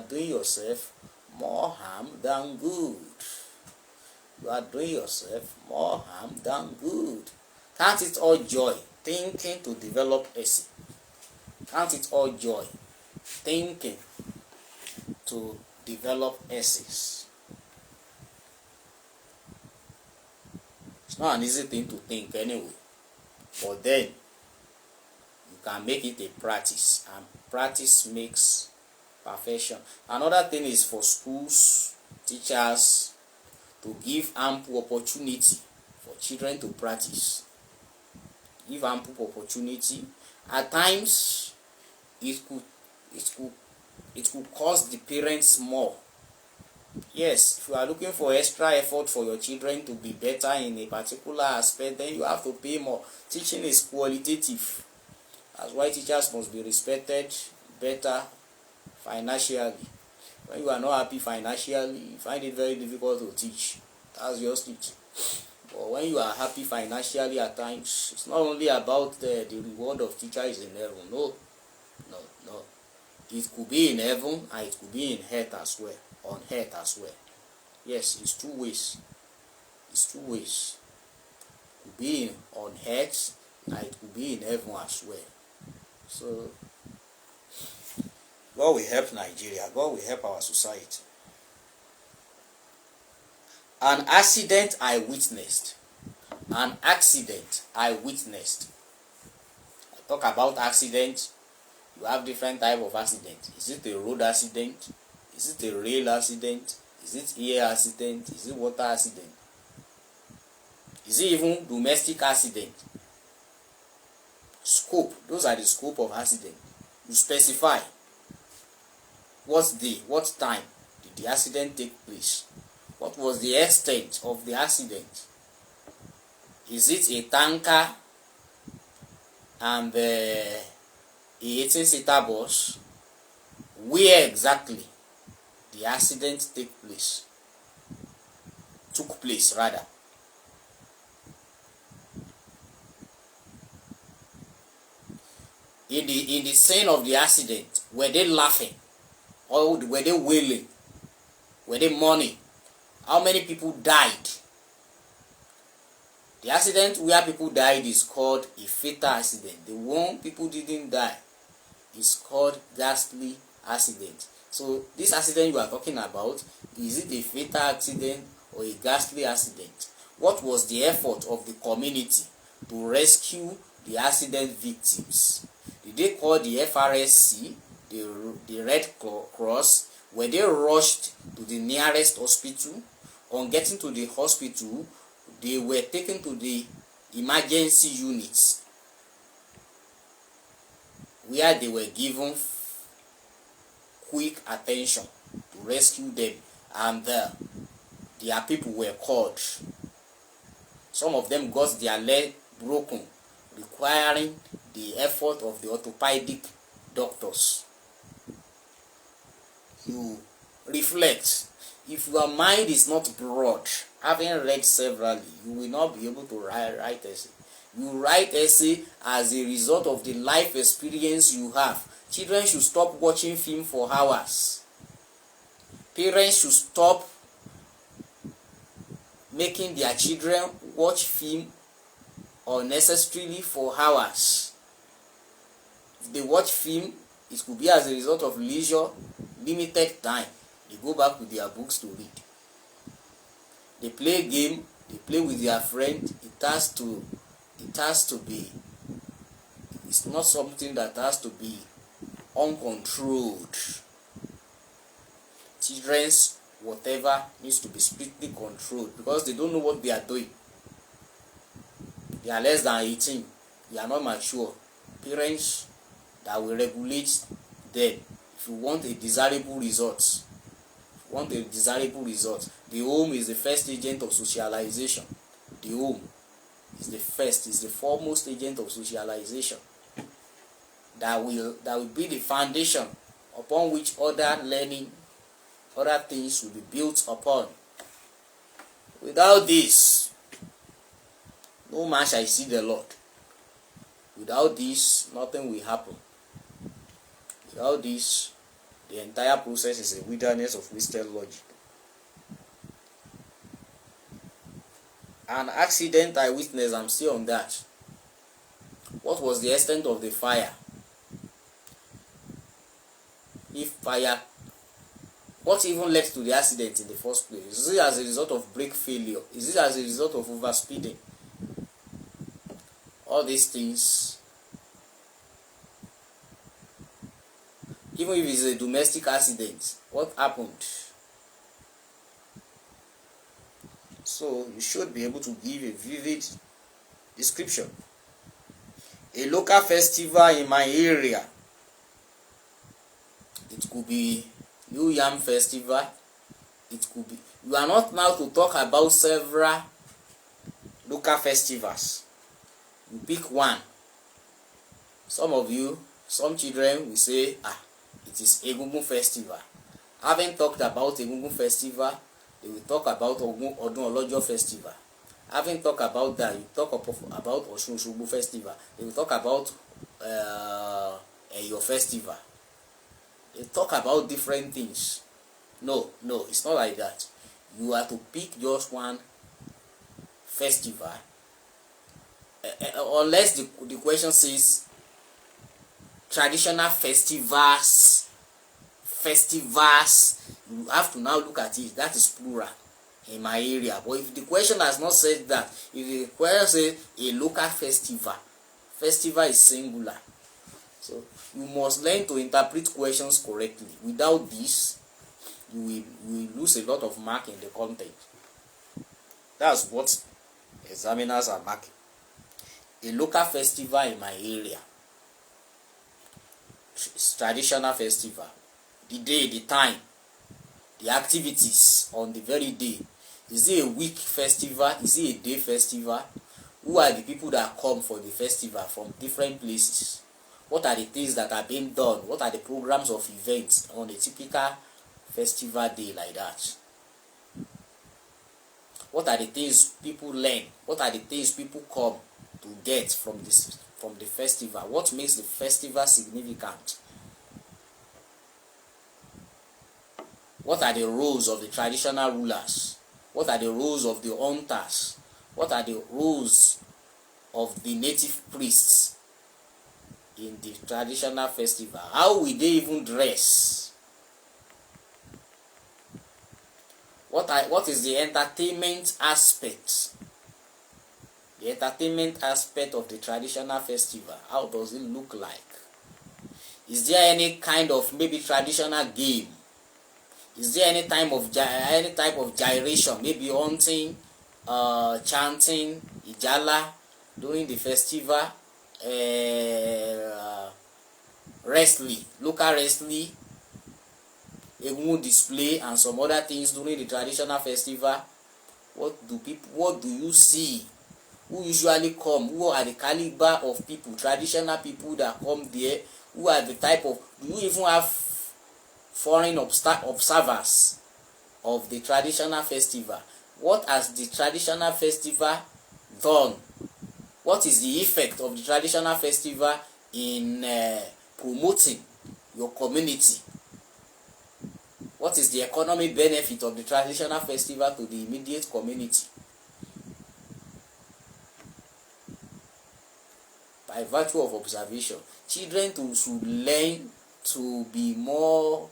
Speaker 1: doing yourself more harm than good. You are doing yourself more harm than good. Count it all joy, thinking to develop essay. Count it all joy, thinking to develop essays. It's not an easy thing to think anyway, but then you can make it a practice, and practice makes perfection. Another thing is for schools, teachers to give ample opportunity for children to practice. Give ample opportunity. At times, it could cost the parents more. Yes, if you are looking for extra effort for your children to be better in a particular aspect, then you have to pay more. Teaching is qualitative. That's why teachers must be respected better financially. When you are not happy financially, you find it very difficult to teach. That's just it. But when you are happy financially at times, it's not only about the reward of teachers in heaven. No. It could be in heaven and it could be in earth as well. On earth as well. Yes, it's two ways. It could be on earth and it could be in heaven as well. So God will help Nigeria. God will help our society. An accident I witnessed. An accident I witnessed. I talk about accident. You have different type of accident. Is it a road accident? Is it a rail accident? Is it air accident? Is it water accident? Is it even domestic accident? Scope. Those are the scope of accident. You specify what day, what time did the accident take place? What was the extent of the accident? Is it a tanker and a 18-seater bus? Where exactly the accident took place rather? In the scene of the accident, were they laughing or were they wailing? Were they mourning? How many people died? The accident where people died is called a fatal accident. The one people didn't die is called ghastly accident. So this accident you are talking about, is it a fatal accident or a ghastly accident? What was the effort of the community to rescue the accident victims? Did they call the FRSC, the Red Cross? Were they rushed to the nearest hospital? On getting to the hospital, they were taken to the emergency units where they were given quick attention to rescue them, and their people were called. Some of them got their leg broken, requiring the effort of the orthopedic doctors. You reflect. If your mind is not broad, having read severally, you will not be able to write essay. You write essay as a result of the life experience you have. Children should stop watching film for hours. Parents should stop making their children watch film unnecessarily for hours. If they watch film, it could be as a result of leisure, limited time. They go back to their books to read. They play game, they play with their friend. It has to be. It's not something that has to be uncontrolled. Children's whatever needs to be strictly controlled because they don't know what they are doing. They are less than 18. They are not mature. Parents that will regulate them. If you want a desirable result, the home is the first agent of socialization. The home is the foremost agent of socialization. That will be the foundation upon which other things will be built upon. Without this, no man shall see the Lord. Without this, nothing will happen. Without this, the entire process is a wilderness of wasted logic. An accident I witnessed, I'm still on that. What was the extent of the fire? What even led to the accident in the first place? Is it as a result of brake failure? Is it as a result of overspeeding? All these things, even if it's a domestic accident, what happened? So you should be able to give a vivid description. A local festival in my area. It could be New Yam Festival. It could be. You are not now to talk about several local festivals. You pick one. Some children will say, it is Egungun Festival. Having talked about Egungun Festival, they will talk about Odun Olojo Festival. Having talked about that, you talk about Osun Osogbo Festival. They will talk about your festival. They talk about different things. No, it's not like that. You are to pick just one festival. Unless the question says traditional festivals, you have to now look at it. That is plural. in my area. But if the question has not said that, if the question says a local festival is singular. So you must learn to interpret questions correctly. Without this, you will lose a lot of mark in the content. That's what examiners are marking. A local festival in my area. Traditional festival. The day, the time, the activities on the very day. Is it a week festival? Is it a day festival? Who are the people that come for the festival from different places? What are the things that are being done? What are the programs of events on a typical festival day like that? What are the things people learn? What are the things people come to get from the festival? What makes the festival significant? What are the roles of the traditional rulers? What are the roles of the hunters? What are the roles of the native priests in the traditional festival? How will they even dress? What is the entertainment aspect? The entertainment aspect of the traditional festival. How does it look like? Is there any kind of maybe traditional game? Is there any type of gyration, maybe hunting, chanting, ijala during the festival, wrestling, local wrestling, egungun display, and some other things during the traditional festival? What do you see? Who usually come? Who are the caliber of people, traditional people that come there? Who are the type of? Do you even have foreign observers of the traditional festival? What has the traditional festival done? What is the effect of the traditional festival in promoting your community? What is the economic benefit of the traditional festival to the immediate community? By virtue of observation, children should learn to be more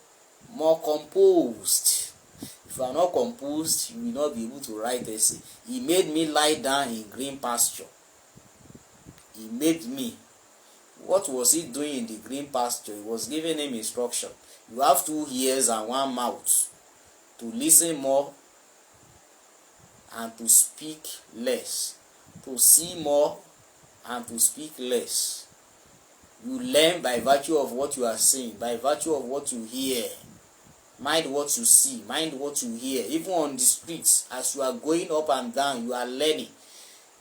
Speaker 1: composed. If you are not composed, you will not be able to write essay. He made me lie down in green pasture. He made me. What was he doing in the green pasture? He was giving him instruction. You have 2 ears and 1 mouth to listen more and to speak less, to see more and to speak less. You learn by virtue of what you are saying, by virtue of what you hear. Mind what you see, mind what you hear. Even on the streets, as you are going up and down, you are learning.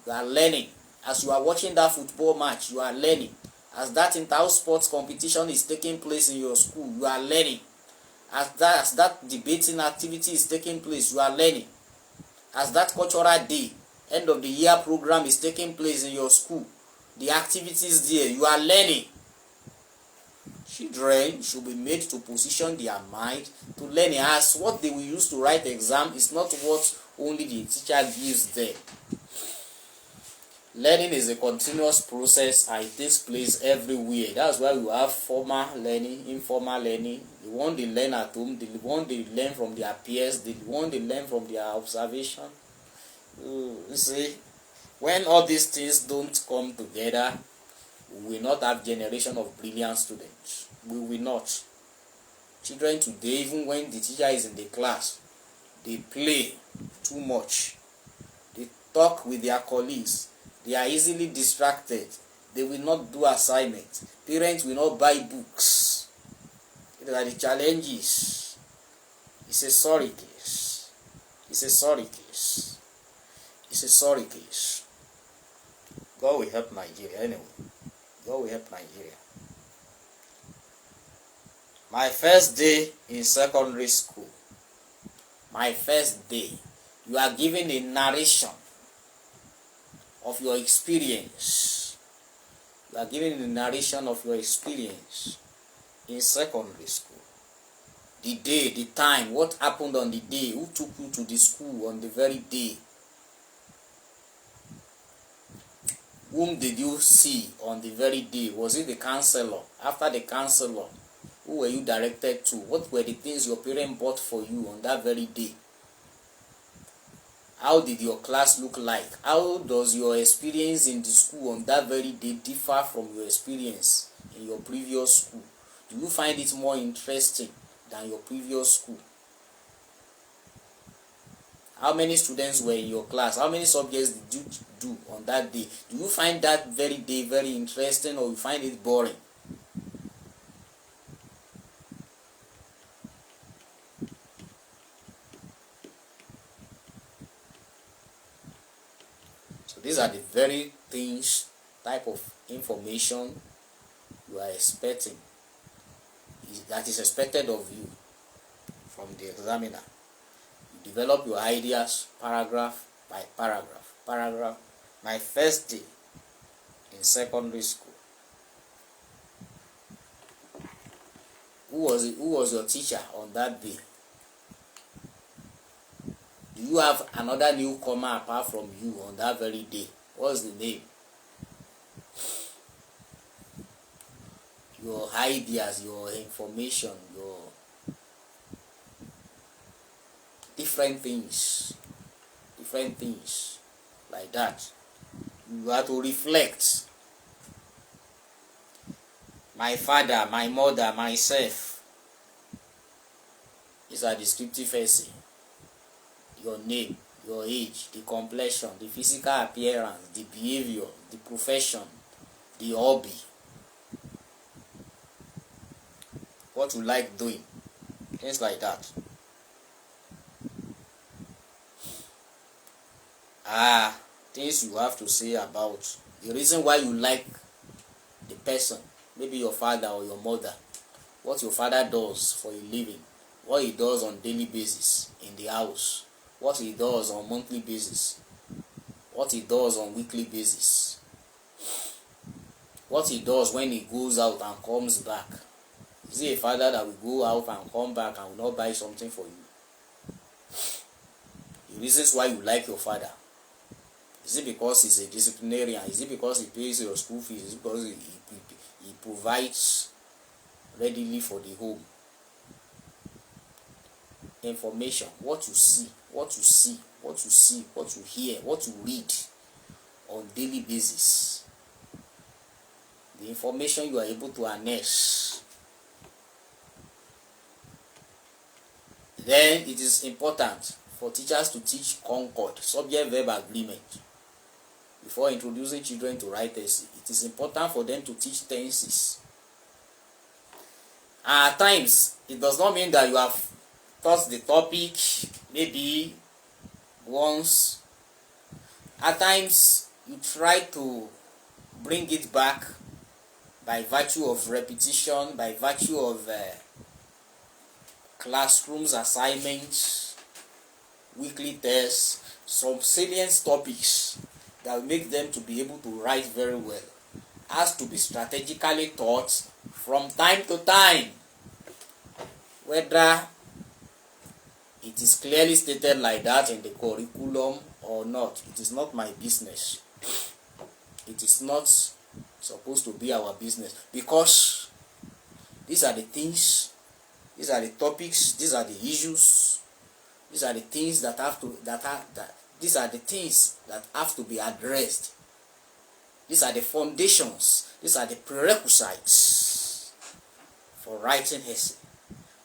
Speaker 1: You are learning. As you are watching that football match, you are learning. As that inter-house sports competition is taking place in your school, you are learning. As that debating activity is taking place, you are learning. As that cultural day, end of the year program is taking place in your school, the activities there, you are learning. Children should be made to position their mind to learn, as what they will use to write exam is not what only the teacher gives them. Learning is a continuous process and it takes place everywhere. That's why we have formal learning, informal learning. The one they learn at home, the one they learn from their peers, the one they learn from their observation. You see, when all these things don't come together, we will not have generation of brilliant students. We will not. Children today, even when the teacher is in the class, they play too much. They talk with their colleagues. They are easily distracted. They will not do assignments. Parents will not buy books. These are the challenges. It's a sorry case. It's a sorry case. It's a sorry case. God will help Nigeria anyway. God will help Nigeria. My first day in secondary school. My first day. You are given a narration of your experience. You are given the narration of your experience in secondary school. The day, the time, what happened on the day, who took you to the school on the very day. Whom did you see on the very day? Was it the counselor? After the counselor, who were you directed to? What were the things your parents bought for you on that very day? How did your class look like? How does your experience in the school on that very day differ from your experience in your previous school? Do you find it more interesting than your previous school? How many students were in your class? How many subjects did you do on that day? Do you find that very day very interesting, or you find it boring? So these are the very things, type of information you are expecting, that is expected of you from the examiner. You develop your ideas paragraph by paragraph. My first day in secondary school. Who was your teacher on that day? Do you have another newcomer apart from you on that very day? What's the name? Your ideas, your information, your different things like that. You have to reflect. My father, my mother, myself. These are descriptive essay. Your name, your age, the complexion, the physical appearance, the behavior, the profession, the hobby, what you like doing, things like that. Things you have to say about the reason why you like the person, maybe your father or your mother, what your father does for a living, what he does on daily basis in the house, what he does on monthly basis, what he does on weekly basis, what he does when he goes out and comes back. Is he a father that will go out and come back and will not buy something for you? The reasons why you like your father. Is it because he's a disciplinarian? Is it because he pays your school fees? Is it because he provides readily for the home? Information, what you see, what you hear, what you read on daily basis. The information you are able to harness. Then it is important for teachers to teach concord, subject-verb agreement. Before introducing children to write essay, it is important for them to teach tenses. At times, it does not mean that you have taught the topic maybe once. At times, you try to bring it back by virtue of repetition, by virtue of classrooms assignments, weekly tests, some salient topics that will make them to be able to write very well, has to be strategically taught from time to time. Whether it is clearly stated like that in the curriculum or not, it is not my business. It is not supposed to be our business, because these are the things, these are the topics, these are the issues, these are the things that these are the things that have to be addressed. These are the foundations, these are the prerequisites for writing essay.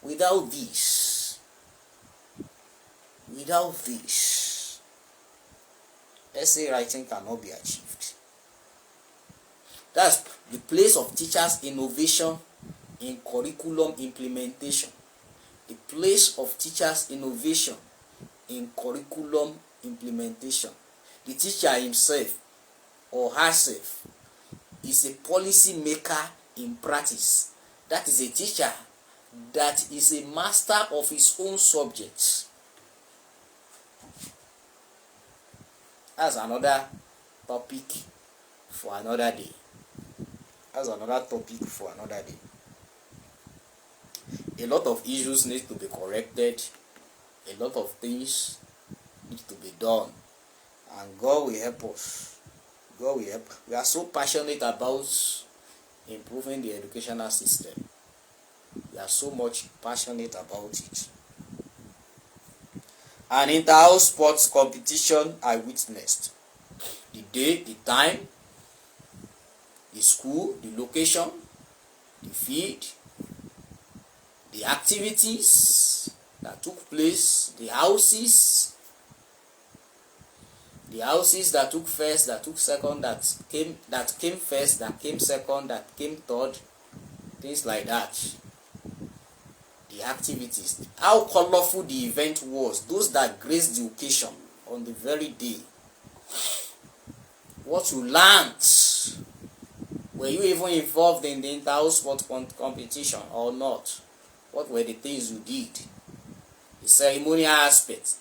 Speaker 1: Without this, essay writing cannot be achieved. That's the place of teachers' innovation in curriculum implementation. The place of teachers' innovation in curriculum implementation. The teacher himself or herself is a policy maker in practice. That is a teacher that is a master of his own subjects. That's another topic for another day. A lot of issues need to be corrected. A lot of things need to be done. And God will help us. We are so passionate about improving the educational system. We are so much passionate about it. An inter-house sports competition I witnessed. The day, the time, the school, the location, the field, the activities that took place, the houses that took first, that took second, that came first, that came second, that came third, things like that. The activities, how colorful the event was, those that graced the occasion on the very day, what you learned. Were you even involved in the inter-house sport competition or not? What were the things you did? The ceremonial aspect.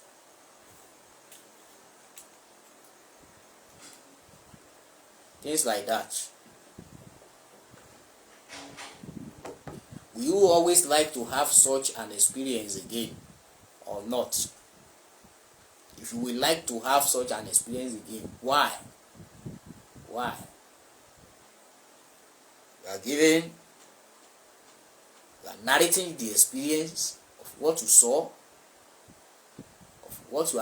Speaker 1: Things like that. Will you always like to have such an experience again or not? If you would like to have such an experience again, why? Why? You are narrating the experience of what you saw, of what you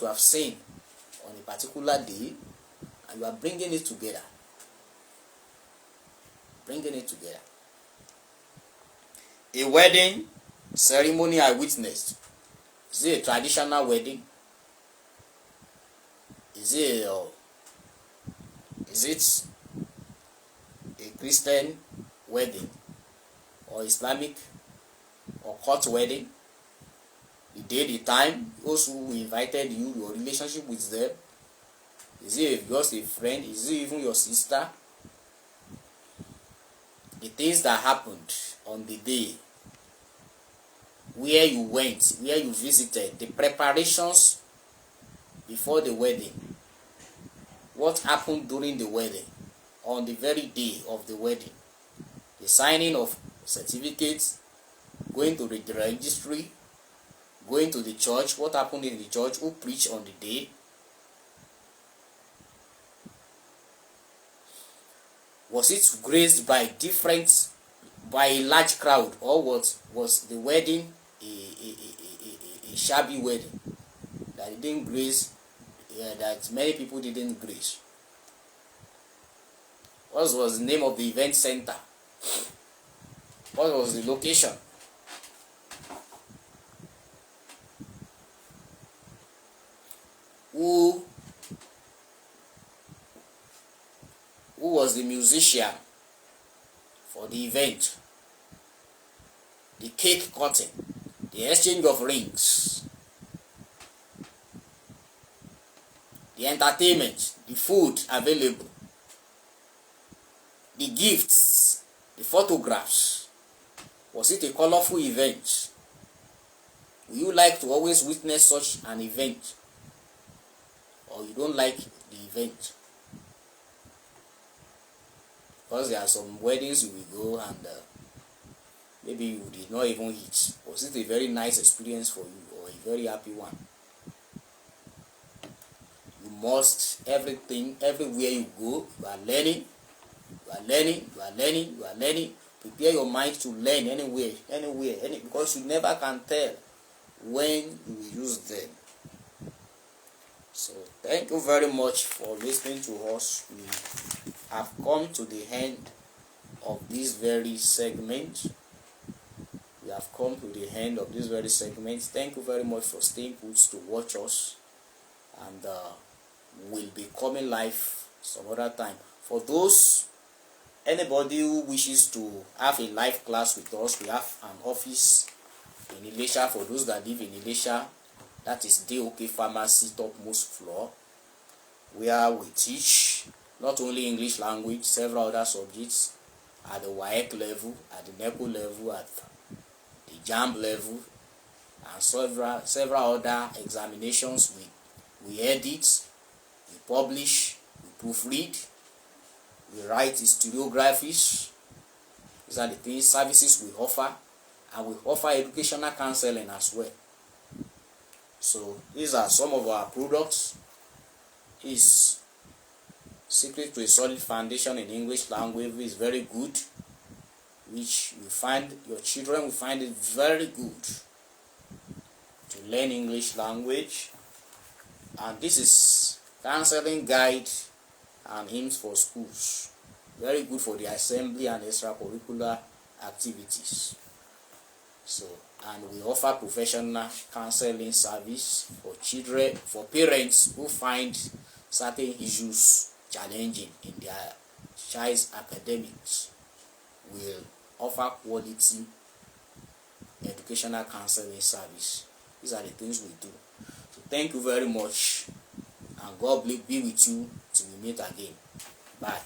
Speaker 1: have seen on a particular day, and you are bringing it together. A wedding ceremony I witnessed. Is it a traditional wedding? Is it a Christian wedding or Islamic or court wedding? The day, the time, those who invited you, your relationship with them. Is it just a friend? Is it even your sister? The things that happened on the day, where you went, where you visited, the preparations before the wedding, what happened during the wedding, on the very day of the wedding, the signing of certificates, going to the registry, going to the church, what happened in the church, who preached on the day. Was it graced by a large crowd, or was the wedding a shabby wedding that didn't grace, that many people didn't grace? What was the name of the event center? What was the location? Who was the musician for the event? The cake cutting, the exchange of rings, the entertainment, the food available, the gifts, the photographs. Was it a colorful event? Will you like to always witness such an event, or you don't like the event? Because there are some weddings you will go and maybe you did not even eat. Was it a very nice experience for you, or a very happy one? You must, everywhere you go, you are learning. Prepare your mind to learn anywhere, because you never can tell when you will use them. So thank you very much for listening to us. We have come to the end of this very segment. Thank you very much for staying put to watch us, and we'll be coming live some other time. For anybody who wishes to have a live class with us, we have an office in Ilesha. For those that live in Ilesha, that is DOK Pharmacy, topmost floor, where we teach not only English language, several other subjects at the WAEC level, at the NECO level, at the JAMB level, and several other examinations. We edit, we publish, we proofread, we write historiographies. These are the things, services we offer, and we offer educational counseling as well. So these are some of our products. Is Secret to a Solid Foundation in English Language is very good, which you find your children will find it very good. learn English language. And this is counseling guide and hymns for schools. Very good for the assembly and extracurricular activities. So, and we offer professional counseling service for children, for parents who find certain issues challenging in their child's academics. We'll offer quality educational counseling service. These are the things we do. So thank you very much, and God be with you till we meet again. Bye.